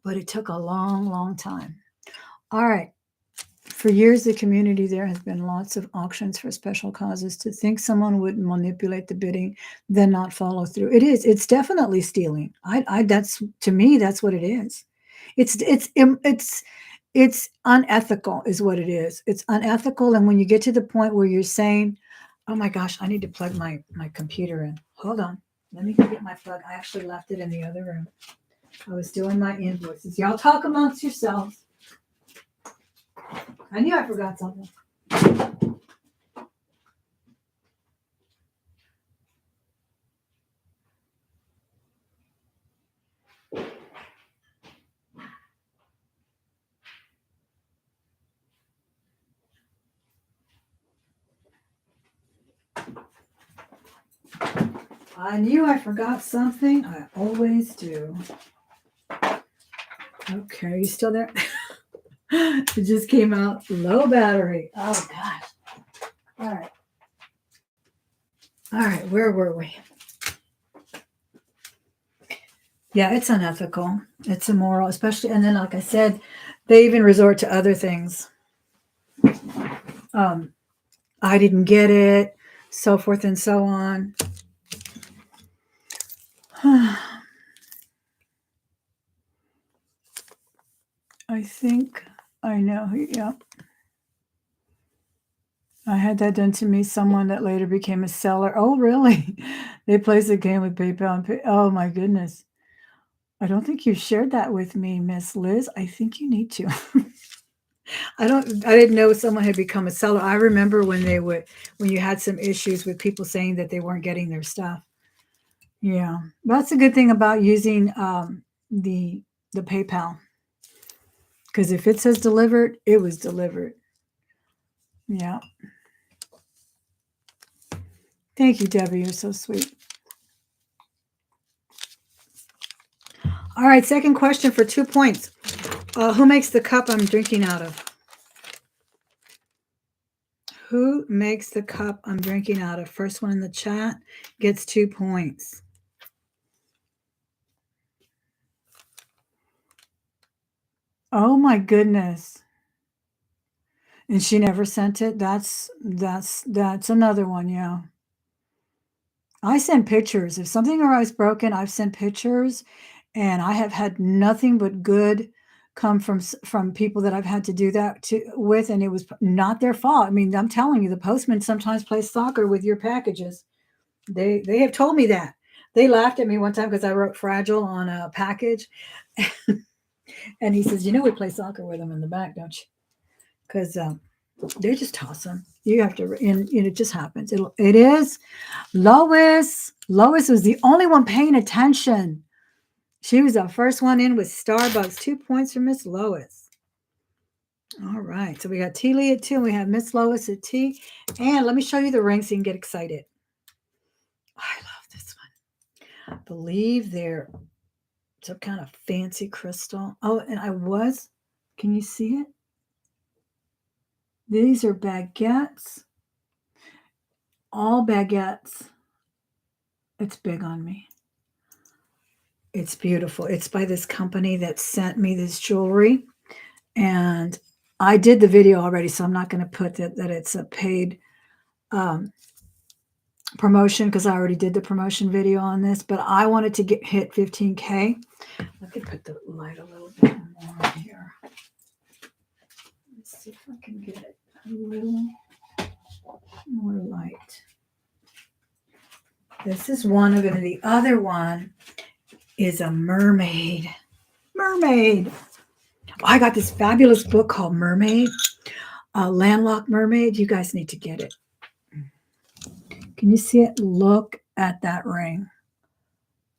but it took a long, long time. All right. For years, the community there has been lots of auctions for special causes. To think someone would manipulate the bidding, then not follow through. It's definitely stealing. That's, to me, that's what it is. It's unethical is what it is. It's unethical. And when you get to the point where you're saying, oh my gosh, I need to plug my computer in. Hold on. Let me go get my plug. I actually left it in the other room. I was doing my invoices. Y'all talk amongst yourselves. I knew I forgot something. I knew I forgot something. I always do. Okay, you still there? It just came out low battery. Oh gosh. All right, where were we? Yeah, it's unethical. It's immoral, especially, and then like I said, they even resort to other things. I didn't get it, so forth and so on. I think I know. Yeah. I had that done to me. Someone that later became a seller. Oh, really? They plays a game with PayPal and oh my goodness. I don't think you shared that with me, Miss Liz. I think you need to. I didn't know someone had become a seller. I remember when you had some issues with people saying that they weren't getting their stuff. Yeah. That's a good thing about using the PayPal. Because if it says delivered, it was delivered. Yeah. Thank you, Debbie. You're so sweet. All right, second question for 2 points. Who makes the cup I'm drinking out of? Who makes the cup I'm drinking out of? First one in the chat gets 2 points. Oh my goodness. And she never sent it. That's another one, yeah. I send pictures. If something arrives broken, I've sent pictures, and I have had nothing but good come from people that I've had to do that to with, and it was not their fault. I mean, I'm telling you, the postman sometimes plays soccer with your packages. They have told me that. They laughed at me one time because I wrote fragile on a package, and he says, "You know, we play soccer with them in the back, don't you?" Because they just toss them. You have to, and it just happens. It is Lois. Lois was the only one paying attention. She was the first one in with Starbucks. 2 points for Miss Lois. All right. So we got T. Lee at 2, and we have Miss Lois at T. And let me show you the ring so you can get excited. I love this one. I believe they're some kind of fancy crystal. Oh, and can you see it? These are baguettes. All baguettes. It's big on me. It's beautiful. It's by this company that sent me this jewelry. And I did the video already, so I'm not going to put that it's a paid promotion because I already did the promotion video on this. But I wanted to hit 15K. Let me put the light a little bit more here. Let's see if I can get it a little more light. This is one of them. The other one is a mermaid. Mermaid. I got this fabulous book called Mermaid, Landlocked Mermaid. You guys need to get it. Can you see it? Look at that ring.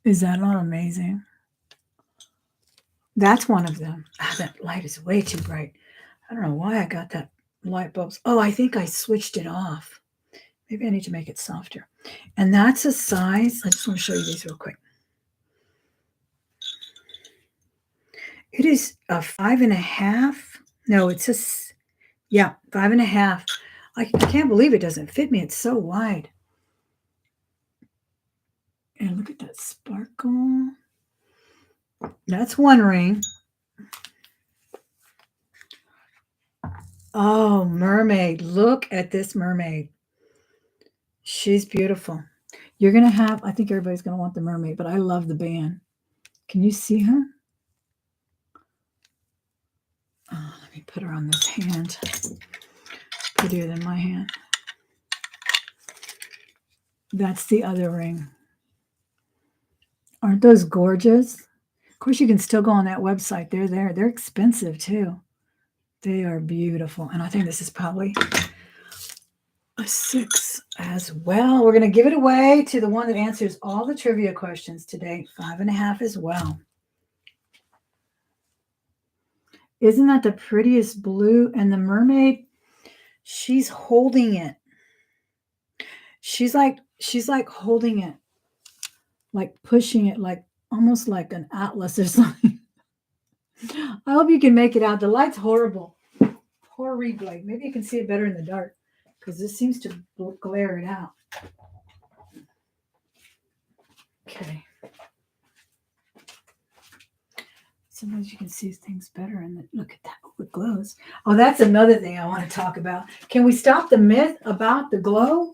Is that not amazing? That's one of them. That light is way too bright. I don't know why I got that light bulbs. Oh, I think I switched it off. Maybe I need to make it softer. And that's a size. I just want to show you these real quick. It is a 5.5. No, it's 5.5. I can't believe it doesn't fit me. It's so wide. And look at that sparkle. That's one ring. Oh, mermaid. Look at this mermaid. She's beautiful. You're going to have, I think everybody's going to want the mermaid, but I love the band. Can you see her? Oh, let me put her on this hand. Prettier than my hand. That's the other ring. Aren't those gorgeous? Of course, you can still go on that website. They're there. They're expensive too. They are beautiful. And I think this is probably a 6 as well. We're going to give it away to the one that answers all the trivia questions today. 5.5 as well. Isn't that the prettiest blue? And the mermaid, she's holding it. She's like holding it, like pushing it, like almost like an atlas or something. I hope you can make it out. The light's horrible. Horrible. Maybe you can see it better in the dark because this seems to glare it out. Okay. Sometimes you can see things better. And look at that. Oh, it glows. Oh, that's another thing I want to talk about. Can we stop the myth about the glow?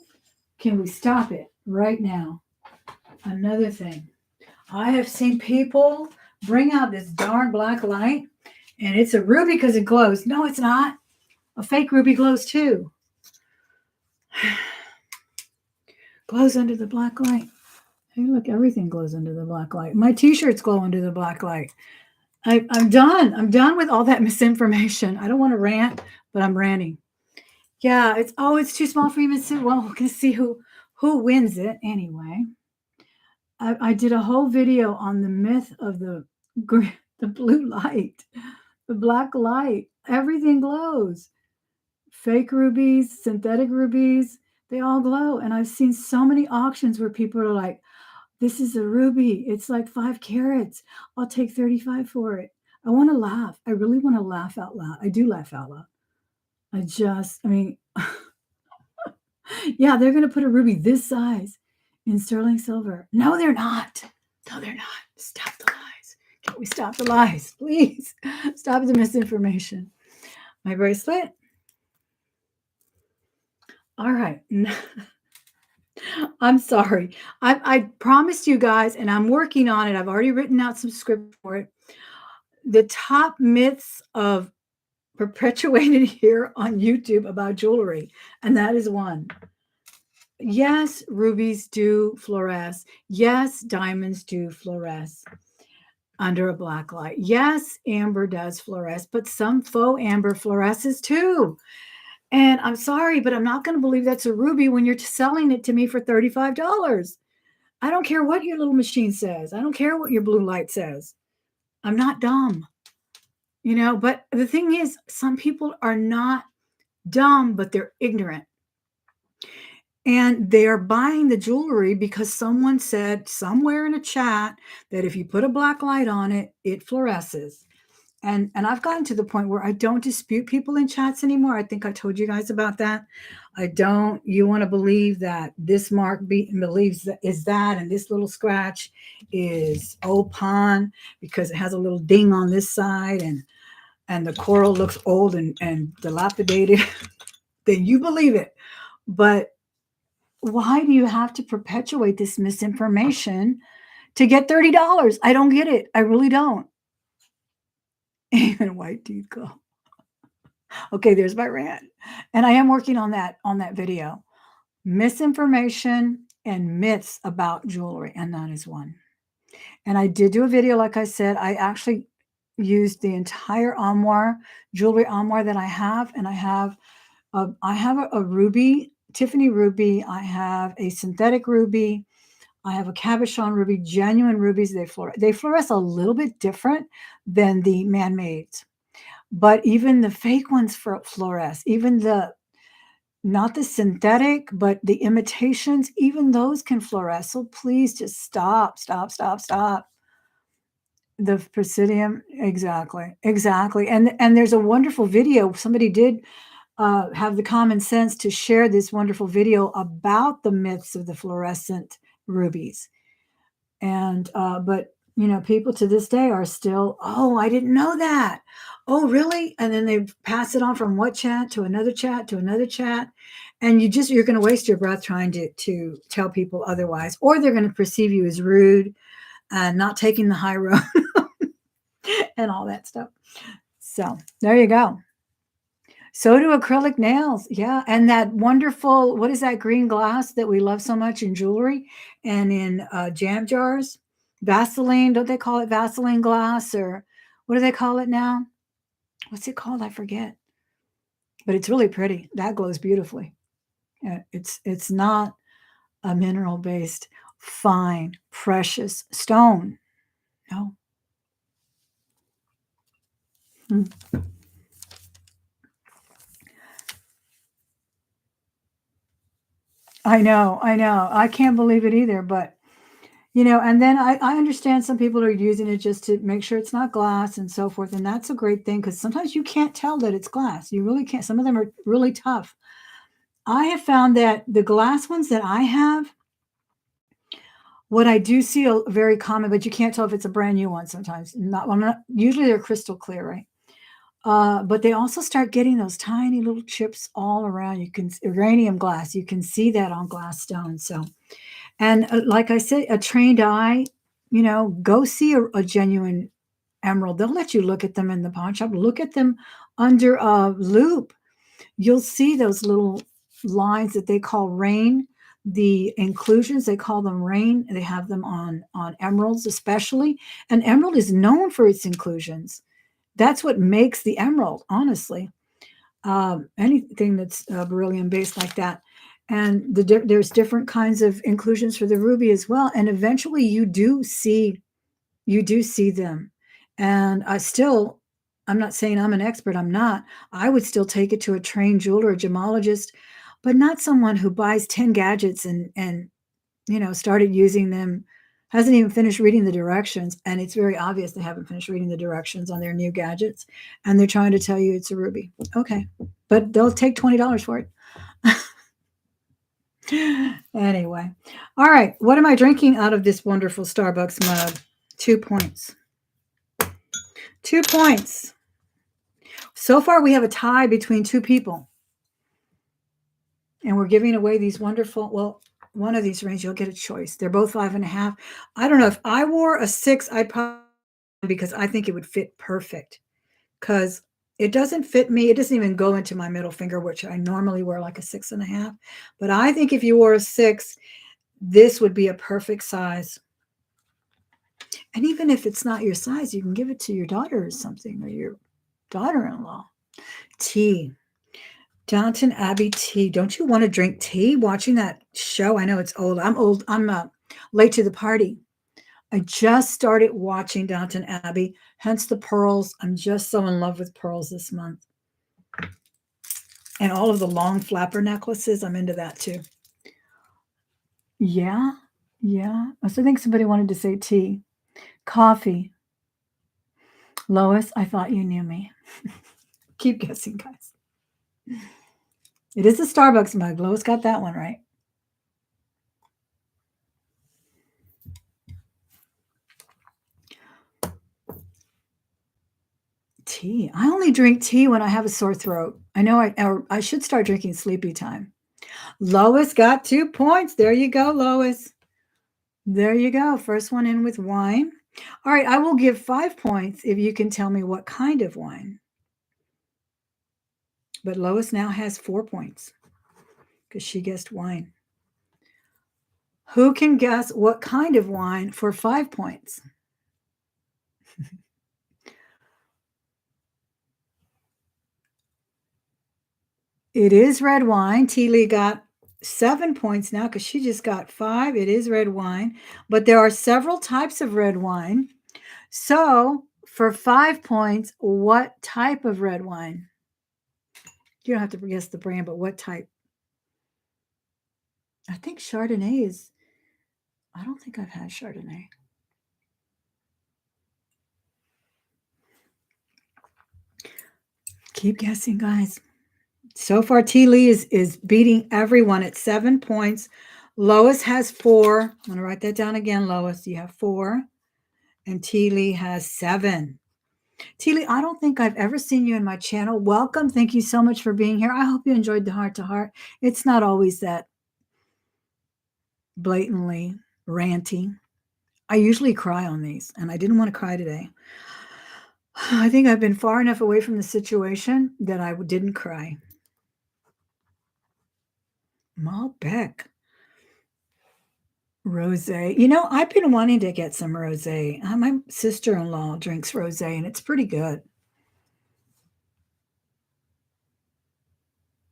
Can we stop it right now? Another thing. I have seen people bring out this darn black light, and it's a ruby because it glows. No, it's not. A fake ruby glows too. Glows under the black light. Hey, look, everything glows under the black light. My t-shirts glow under the black light. I'm done. I'm done with all that misinformation. I don't want to rant, but I'm ranting. Yeah, it's too small for you, Miss Sue. Well, we're going to see who wins it anyway. I did a whole video on the myth of the blue light, the black light. Everything glows. Fake rubies, synthetic rubies, they all glow. And I've seen so many auctions where people are like, this is a ruby. It's like 5 carats. I'll take 35 for it. I want to laugh. I really want to laugh out loud. I do laugh out loud. Yeah, they're going to put a ruby this size in sterling silver. No, they're not. No, they're not. Stop the lies. Can we stop the lies? Please stop the misinformation. My bracelet. All right. I'm sorry. I promised you guys, and I'm working on it. I've already written out some script for it. The top myths of perpetuated here on YouTube about jewelry, and that is one. Yes, rubies do fluoresce. Yes, diamonds do fluoresce under a black light. Yes, amber does fluoresce, but some faux amber fluoresces too. And I'm sorry, but I'm not going to believe that's a ruby when you're selling it to me for $35. I don't care what your little machine says. I don't care what your blue light says. I'm not dumb, but the thing is, some people are not dumb, but they're ignorant. And they are buying the jewelry because someone said somewhere in a chat that if you put a black light on it, it fluoresces. And I've gotten to the point where I don't dispute people in chats anymore. I think I told you guys about that. I don't. You want to believe that this mark believes that is that, and this little scratch is opal because it has a little ding on this side, and the coral looks old and dilapidated. Then you believe it. But why do you have to perpetuate this misinformation to get $30? I don't get it. I really don't. Even white teeth go. Okay, there's my rant. And I am working on that video. Misinformation and myths about jewelry, and that is one. And I did do a video, like I said. I actually used the entire armoire, jewelry armoire that I have, and I have a ruby, Tiffany ruby. I have a synthetic ruby. I have a cabochon ruby, genuine rubies. They fluoresce a little bit different than the man-mades. But even the fake ones fluoresce, even not the synthetic, but the imitations, even those can fluoresce. So please just stop. The presidium, exactly. And there's a wonderful video. Somebody did have the common sense to share this wonderful video about the myths of the fluorescent rubies. And but people to this day are still, oh, I didn't know that. Oh, really? And then they pass it on from one chat to another chat to another chat. And you're going to waste your breath trying to tell people otherwise, or they're going to perceive you as rude and not taking the high road and all that stuff. So there you go. So do acrylic nails. Yeah. And that wonderful, what is that green glass that we love so much in jewelry and in jam jars? Vaseline. Don't they call it Vaseline glass, or what do they call it now? What's it called? I forget. But it's really pretty. That glows beautifully. It's not a mineral-based, fine, precious stone. No. Hmm. I know. I can't believe it either, but and then I understand some people are using it just to make sure it's not glass and so forth. And that's a great thing, because sometimes you can't tell that it's glass. You really can't. Some of them are really tough. I have found that the glass ones that I have, what I do see very common, but you can't tell if it's a brand new one sometimes. Usually they're crystal clear, right? But they also start getting those tiny little chips all around. Uranium glass, you can see that on glass stones. So, and like I said, a trained eye, go see a genuine emerald. They'll let you look at them in the pawn shop. Look at them under a loupe. You'll see those little lines that they call rain. The inclusions, they call them rain. They have them on emeralds especially. And emerald is known for its inclusions. That's what makes the emerald, honestly. Anything that's beryllium based like that. And there's different kinds of inclusions for the ruby as well. And eventually you do see them. And I'm not saying I'm an expert. I'm not. I would still take it to a trained jeweler, a gemologist, but not someone who buys 10 gadgets and started using them, hasn't even finished reading the directions. And it's very obvious they haven't finished reading the directions on their new gadgets. And they're trying to tell you it's a ruby. Okay. But they'll take $20 for it. Anyway. All right. What am I drinking out of this wonderful Starbucks mug? 2 points. 2 points. So far, we have a tie between two people. And we're giving away these wonderful, well, one of these rings, you'll get a choice. They're both 5.5. I don't know if I wore a 6, I'd probably, because I think it would fit perfect. Because it doesn't fit me. It doesn't even go into my middle finger, which I normally wear like a 6.5. But I think if you wore a 6, this would be a perfect size. And even if it's not your size, you can give it to your daughter or something, or your daughter-in-law. Tea. Downton Abbey tea. Don't you want to drink tea watching that show? I know it's old. I'm old. I'm late to the party. I just started watching Downton Abbey, hence the pearls. I'm just so in love with pearls this month. And all of the long flapper necklaces, I'm into that too. Yeah, yeah. I also think somebody wanted to say tea. Coffee. Lois, I thought you knew me. Keep guessing, guys. It is a Starbucks mug. Lois got that one right. Tea. I only drink tea when I have a sore throat. I know I should start drinking sleepy time. Lois got 2 points. There you go, Lois. There you go. First one in with wine. All right, I will give 5 points if you can tell me what kind of wine. But Lois now has 4 points because she guessed wine. Who can guess what kind of wine for 5 points? It is red wine. T. Lee got 7 points now because she just got 5. It is red wine, but there are several types of red wine. So for 5 points, what type of red wine? You don't have to guess the brand, but what type? I think Chardonnay is, I don't think I've had Chardonnay. Keep guessing, guys. So far, T. Lee is beating everyone at 7 points. Lois has 4. I'm going to write that down again, Lois. You have 4. And T. Lee has 7. T. Lee, I don't think I've ever seen you in my channel. Welcome. Thank you so much for being here. I hope you enjoyed the heart to heart. It's not always that blatantly ranty. I usually cry on these, and I didn't want to cry today. I think I've been far enough away from the situation that I didn't cry. Malbec. Rosé. You know, I've been wanting to get some rosé. My sister-in-law drinks rosé, and it's pretty good.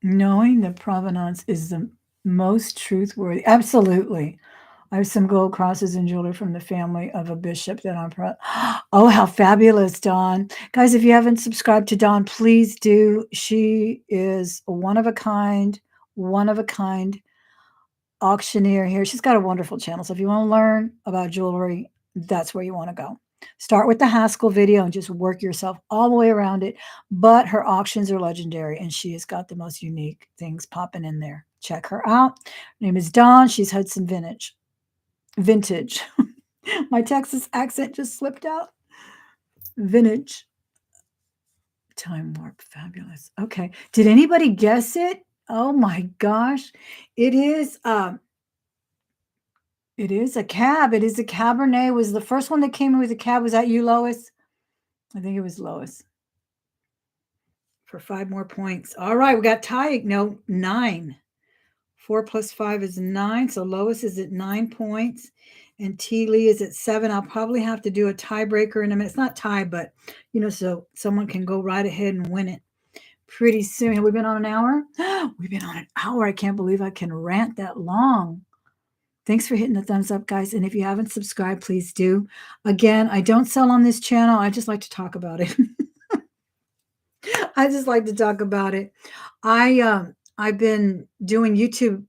Knowing the provenance is the most truthworthy. Absolutely. I have some gold crosses and jewelry from the family of a bishop that I'm proud. Oh, how fabulous, Dawn. Guys, if you haven't subscribed to Dawn, please do. She is a one of a kind auctioneer here. She's got a wonderful channel. So if you want to learn about jewelry, that's where you want to go. Start with the Haskell video and just work yourself all the way around it. But her auctions are legendary, and she has got the most unique things popping in there. Check her out. Her name is Dawn. She's Hudson Vintage. My Texas accent just slipped out. Vintage. Time warp. Fabulous. Okay. Did anybody guess it? Oh my gosh. It is a cab. It is a Cabernet. Was the first one that came in with a cab. Was that you, Lois? I think it was Lois. For 5 more points. All right, we got tie. No, 9. 4 plus 5 is 9. So Lois is at 9 points. And T. Lee is at 7. I'll probably have to do a tiebreaker in a minute. It's not tie, but, so someone can go right ahead and win it pretty soon. Have we been on an hour? We've been on an hour. I can't believe I can rant that long. Thanks for hitting the thumbs up, guys. And if you haven't subscribed, please do. Again, I don't sell on this channel. I just like to talk about it. I just like to talk about it. I've been doing YouTube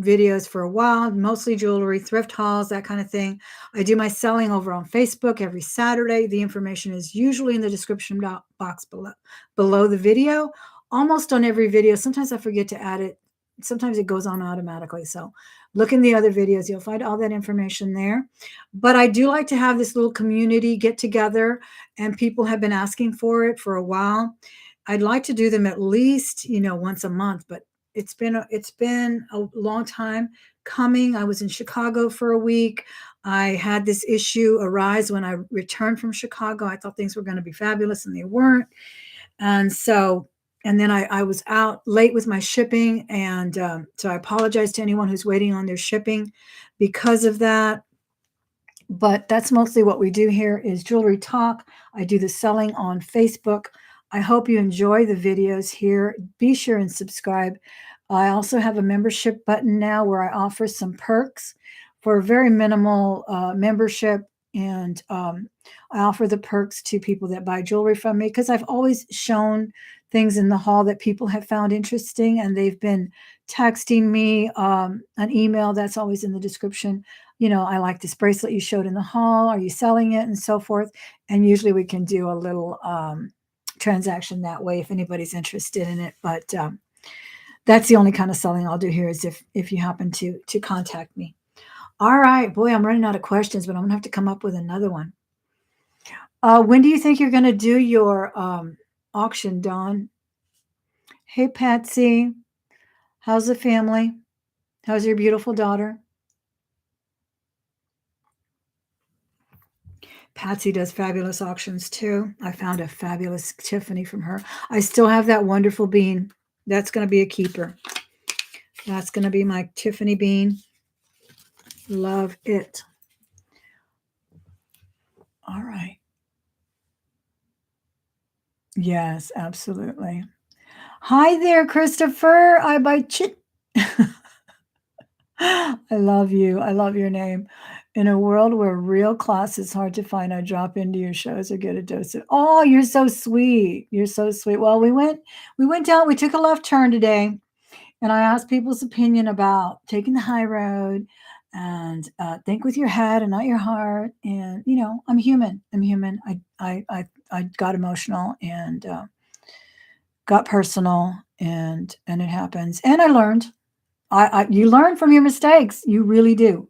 videos for a while, mostly jewelry, thrift hauls, that kind of thing. I do my selling over on Facebook every Saturday. The information is usually in the description box below the video, almost on every video. Sometimes I forget to add it. Sometimes it goes on automatically. So look in the other videos. You'll find all that information there. But I do like to have this little community get together, and people have been asking for it for a while. I'd like to do them at least, once a month, but it's been a long time coming. I was in Chicago for a week. I had this issue arise when I returned from Chicago. I thought things were going to be fabulous, and they weren't. And so, and then I was out late with my shipping, and so I apologize to anyone who's waiting on their shipping because of that. But that's mostly what we do here is jewelry talk. I do the selling on Facebook. I hope you enjoy the videos here. Be sure and subscribe. I also have a membership button now where I offer some perks for a very minimal membership. And I offer the perks to people that buy jewelry from me because I've always shown things in the haul that people have found interesting, and they've been texting me an email that's always in the description. I like this bracelet you showed in the haul. Are you selling it? And so forth. And usually we can do a little transaction that way if anybody's interested in it. But that's the only kind of selling I'll do here is if you happen to contact me. All right, boy, I'm running out of questions, but I'm gonna have to come up with another one. When do you think you're gonna do your auction, Dawn? Hey, Patsy, how's the family? How's your beautiful daughter? Patsy does fabulous auctions too. I found a fabulous Tiffany from her. I still have that wonderful bean. That's going to be a keeper. That's going to be my Tiffany bean. Love it. All right. Yes, absolutely. Hi there, Christopher. I buy chit. I love you. I love your name. In a world where real class is hard to find, I drop into your shows or get a dose of. Oh, you're so sweet. You're so sweet. Well, we went down, we took a left turn today, and I asked people's opinion about taking the high road and think with your head and not your heart. And I'm human. I'm human. I got emotional and got personal, and it happens. And I learned. You learn from your mistakes. You really do.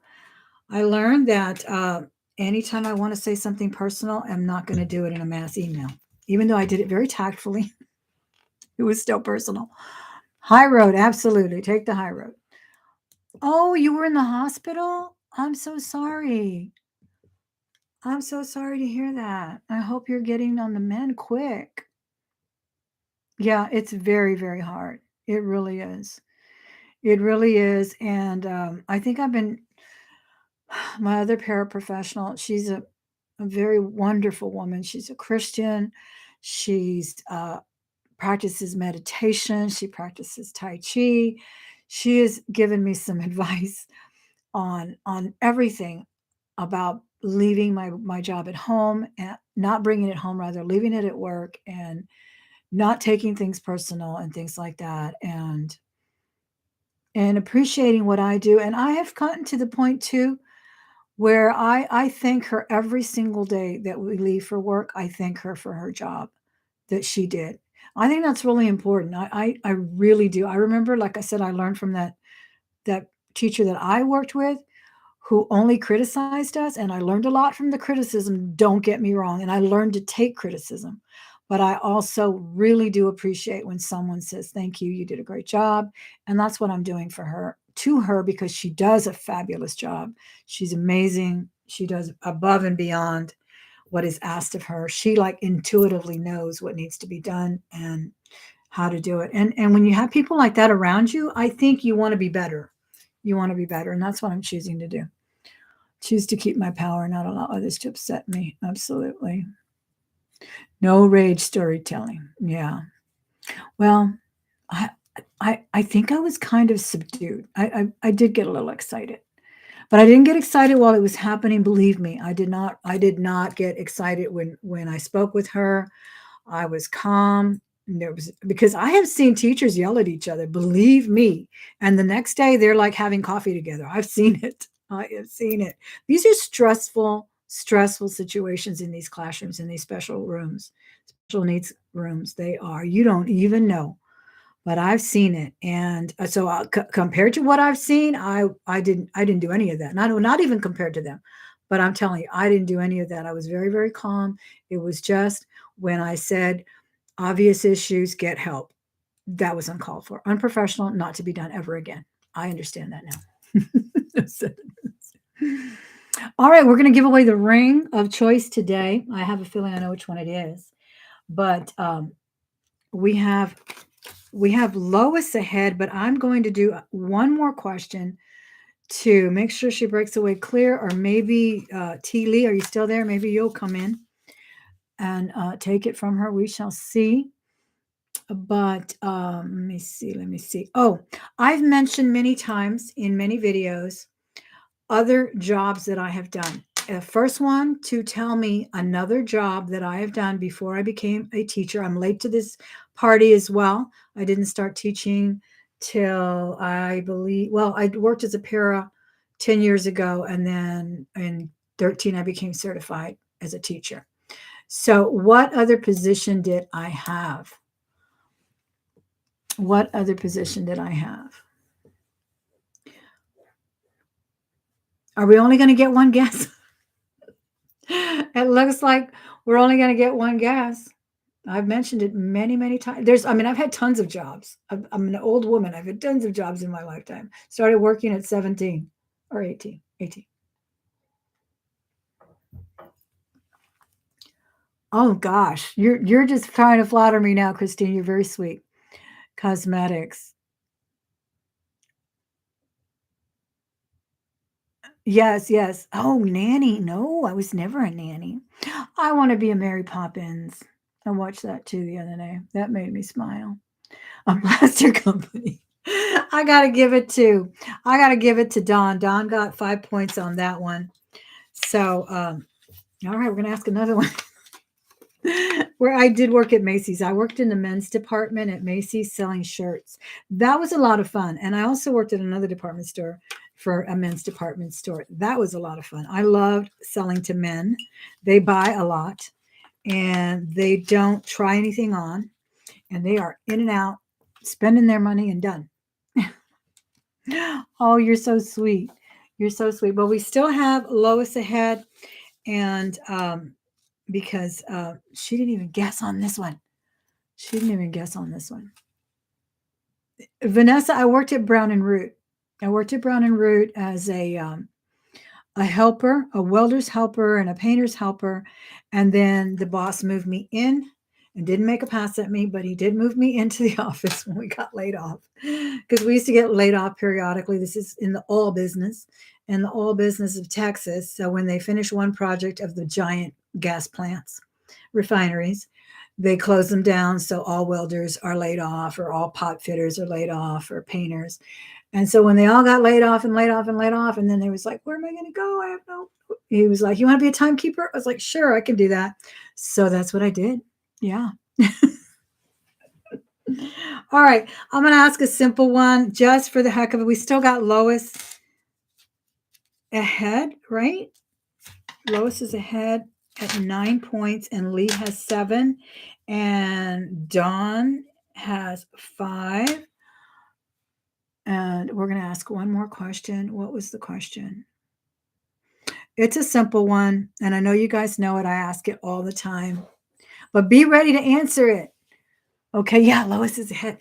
I learned that anytime I want to say something personal, I'm not going to do it in a mass email. Even though I did it very tactfully, it was still personal. High road, absolutely. Take the high road. Oh, you were in the hospital? I'm so sorry. I'm so sorry to hear that. I hope you're getting on the mend quick. Yeah, it's very, very hard. It really is. It really is. And I think I've been my other paraprofessional, she's a very wonderful woman. She's a Christian. She's practices meditation. She practices Tai Chi. She has given me some advice on everything about leaving my job at home and not bringing it home, rather leaving it at work and not taking things personal and things like that, and appreciating what I do. And I have gotten to the point too where I thank her every single day that we leave for work. I thank her for her job that she did. I think that's really important. I really do. I remember, like I said, I learned from that teacher that I worked with who only criticized us, and I learned a lot from the criticism, don't get me wrong, and I learned to take criticism. But I also really do appreciate when someone says, "Thank you, you did a great job." And that's what I'm doing for her to her because she does a fabulous job. She's amazing. She does above and beyond what is asked of her. She like intuitively knows what needs to be done and how to do it. And when you have people like that around you, I think you want to be better. You want to be better, and that's what I'm choosing to do. Choose to keep my power, not allow others to upset me. Absolutely. No rage storytelling. Yeah. Well, I I think I was kind of subdued. I did get a little excited, but I didn't get excited while it was happening. Believe me, I did not get excited when I spoke with her. I was calm. There was because I have seen teachers yell at each other, believe me. And the next day they're like having coffee together. I've seen it. I have seen it. These are stressful situations in these classrooms, in these special rooms, special needs rooms. They are. You don't even know, but I've seen it. And so compared to what I've seen, I didn't do any of that. Not even compared to them. But I'm telling you, I didn't do any of that. I was very, very calm. It was just when I said obvious issues, get help. That was uncalled for, unprofessional, not to be done ever again. I understand that now. All right, we're going to give away the ring of choice today. I have a feeling I know which one it is, but we have Lois ahead. But I'm going to do one more question to make sure she breaks away clear, or maybe T. Lee, are you still there? Maybe you'll come in and take it from her. We shall see. But let me see. Oh, I've mentioned many times in many videos other jobs that I have done. First one to tell me another job that I have done before I became a teacher. I'm late to this party as well. I didn't start teaching till I believe, well, I worked as a para 10 years ago, and then in 13 I became certified as a teacher. So what other position did I have? What other position did I have? Are we only going to get one guess? It looks like we're only going to get one guess. I've mentioned it many, many times. I've had tons of jobs. I'm an old woman. I've had tons of jobs in my lifetime. Started working at 17 or 18. Oh gosh, you're just trying to flatter me now, Christine. You're very sweet. Cosmetics. Yes, yes. Oh, nanny. No, I was never a nanny. I want to be a Mary Poppins. I watched that too the other day. That made me smile. A plaster company. I gotta give it to Dawn. Dawn got 5 points on that one. So, all right, we're gonna ask another one. Where I did work at Macy's. I worked in the men's department at Macy's selling shirts. That was a lot of fun. And I also worked at another department store for a men's department store. That was a lot of fun. I loved selling to men. They buy a lot and they don't try anything on, and they are in and out, spending their money and done. Oh, you're so sweet. You're so sweet. But we still have Lois ahead, and because she didn't even guess on this one. She didn't even guess on this one. Vanessa, I worked at Brown and Root. I worked at Brown and Root as a helper, a welder's helper, and a painter's helper. And then the boss moved me in and didn't make a pass at me, but he did move me into the office when we got laid off, because we used to get laid off periodically. This is in the oil business, and the oil business of Texas. So when they finish one project of the giant gas plants, refineries, they close them down. So all welders are laid off, or all pot fitters are laid off, or painters. And so when they all got laid off and laid off and laid off, and then they was like, where am I going to go? I have no. He was like, you want to be a timekeeper? I was like, sure, I can do that. So that's what I did. Yeah. All right. I'm going to ask a simple one just for the heck of it. We still got Lois ahead, right? Lois is ahead at 9 points, and Lee has 7, and Dawn has 5. And we're going to ask one more question. What was the question? It's a simple one, and I know you guys know it. I ask it all the time, but be ready to answer it. Okay, yeah, Lois is ahead.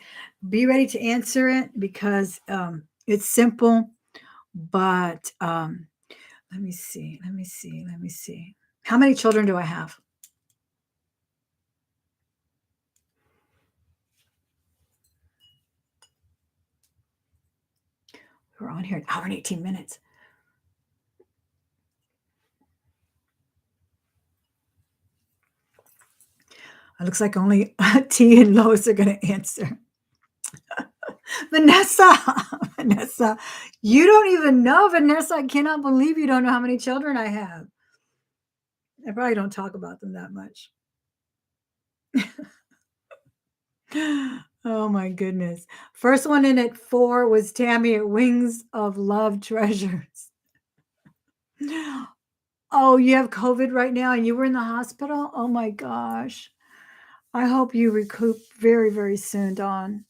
Be ready to answer it, because it's simple, but let me see. How many children do I have? We're on here an hour and 18 minutes. It looks like only T and Lois are going to answer. Vanessa, you don't even know. Vanessa, I cannot believe you don't know how many children I have. I probably don't talk about them that much. Oh my goodness. First one in at 4 was Tammy at Wings of Love Treasures. Oh, you have COVID right now and you were in the hospital? Oh my gosh. I hope you recoup very, very soon, Dawn.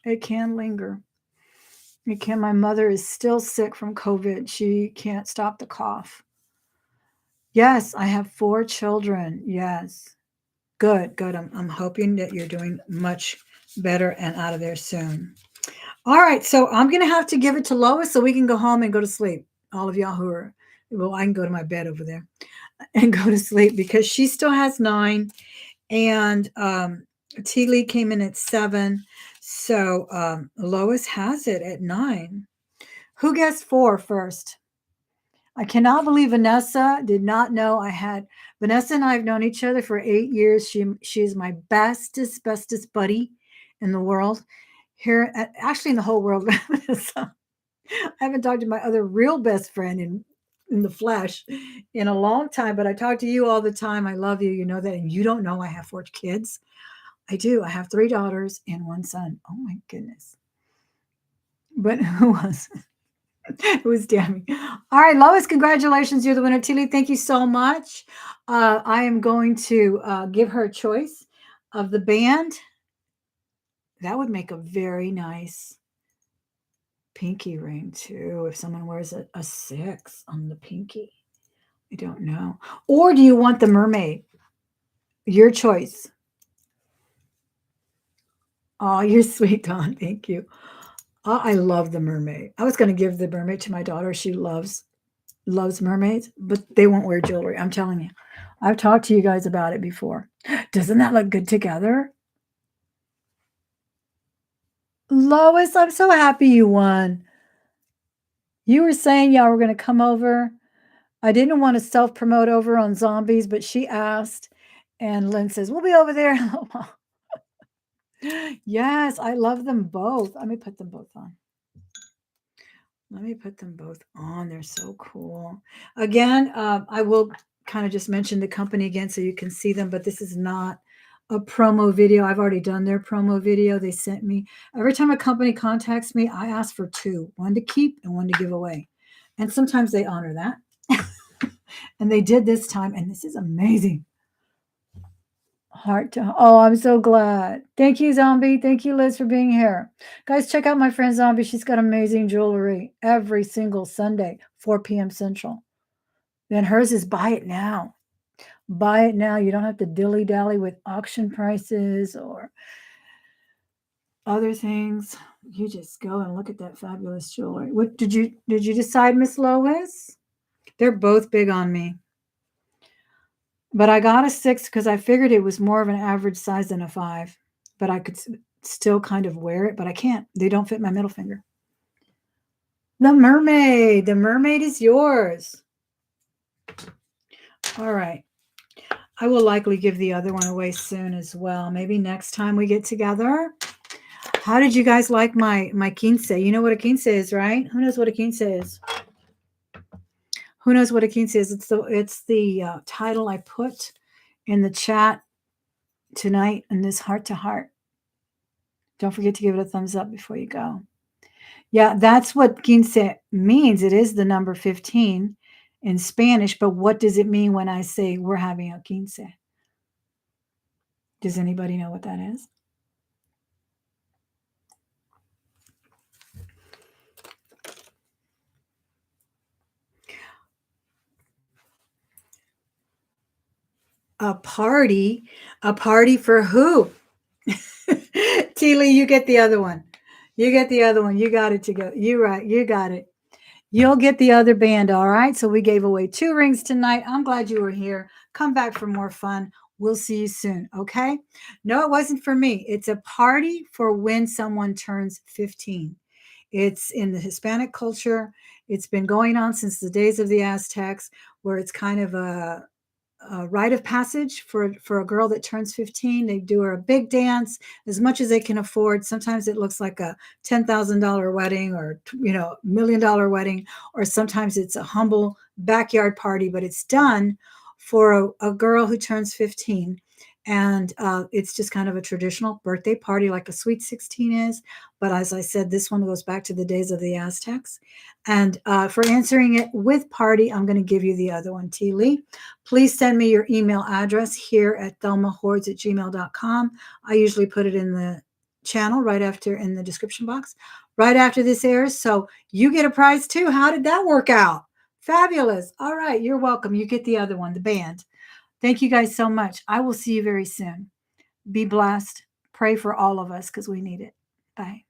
It can linger. It can. My mother is still sick from COVID. She can't stop the cough. Yes, I have 4 children. Yes. Good. I'm hoping that you're doing much better and out of there soon. All right, so I'm gonna have to give it to Lois so we can go home and go to sleep. All of y'all who are, well, I can go to my bed over there and go to sleep because she still has 9, and T Lee came in at 7, so Lois has it at 9. Who guessed 4 first? I cannot believe Vanessa did not know I had. Vanessa and I have known each other for 8 years. She is my bestest buddy in the world. Here, actually, in the whole world. Vanessa. I haven't talked to my other real best friend in the flesh in a long time, but I talk to you all the time. I love you. You know that, and you don't know I have 4 kids. I do. I have 3 daughters and 1 son. Oh my goodness! But who was? It was Tammy. All right, Lois, congratulations. You're the winner. Tilly, thank you so much. I am going to give her a choice of the band. That would make a very nice pinky ring, too, if someone wears a 6 on the pinky. I don't know. Or do you want the mermaid? Your choice. Oh, you're sweet, Dawn. Thank you. Oh, I love the mermaid. I was going to give the mermaid to my daughter. She loves mermaids, but they won't wear jewelry. I'm telling you. I've talked to you guys about it before. Doesn't that look good together? Lois, I'm so happy you won. You were saying y'all were going to come over. I didn't want to self promote over on zombies, but she asked. And Lynn says, we'll be over there. Yes, I love them both. Let me put them both on. They're so cool. Again, I will kind of just mention the company again so you can see them, but this is not a promo video. I've already done their promo video. They sent me. Every time a company contacts me, I ask for 2, one to keep and one to give away. And sometimes they honor that. And they did this time, and this is amazing. Heart to, oh, I'm so glad. Thank you, Zombie. Thank you, Liz, for being here. Guys, check out my friend Zombie. She's got amazing jewelry every single Sunday, 4 p.m. Central. Then hers is buy it now. Buy it now. You don't have to dilly-dally with auction prices or other things. You just go and look at that fabulous jewelry. What did you decide, Miss Lois? They're both big on me. But I got a 6 because I figured it was more of an average size than a 5. But I could still kind of wear it, but I can't. They don't fit my middle finger. The mermaid. The mermaid is yours. All right. I will likely give the other one away soon as well. Maybe next time we get together. How did you guys like my quince? You know what a quince is, right? Who knows what a quince is? Who knows what a quince is? It's the title I put in the chat tonight in this heart to heart. Don't forget to give it a thumbs up before you go. Yeah, that's what quince means. It is the number 15 in Spanish, but what does it mean when I say we're having a quince? Does anybody know what that is? A party for who? Teely, you get the other one. You get the other one. You got it to go. You're right. You got it. You'll get the other band. All right. So we gave away 2 rings tonight. I'm glad you were here. Come back for more fun. We'll see you soon. Okay. No, it wasn't for me. It's a party for when someone turns 15. It's in the Hispanic culture. It's been going on since the days of the Aztecs, where it's kind of a rite of passage for a girl that turns 15. They do her a big dance as much as they can afford. Sometimes it looks like a $10,000 wedding or $1 million wedding, or sometimes it's a humble backyard party, but it's done for a girl who turns 15. And it's just kind of a traditional birthday party like a Sweet 16 is. But as I said, this one goes back to the days of the Aztecs. And for answering it with party, I'm going to give you the other one, T. Lee. Please send me your email address here at thelmahordes@gmail.com. I usually put it in the channel right after, in the description box, right after this airs. So you get a prize too. How did that work out? Fabulous. All right. You're welcome. You get the other one, the band. Thank you guys so much. I will see you very soon. Be blessed. pray for all of us because we need it. Bye.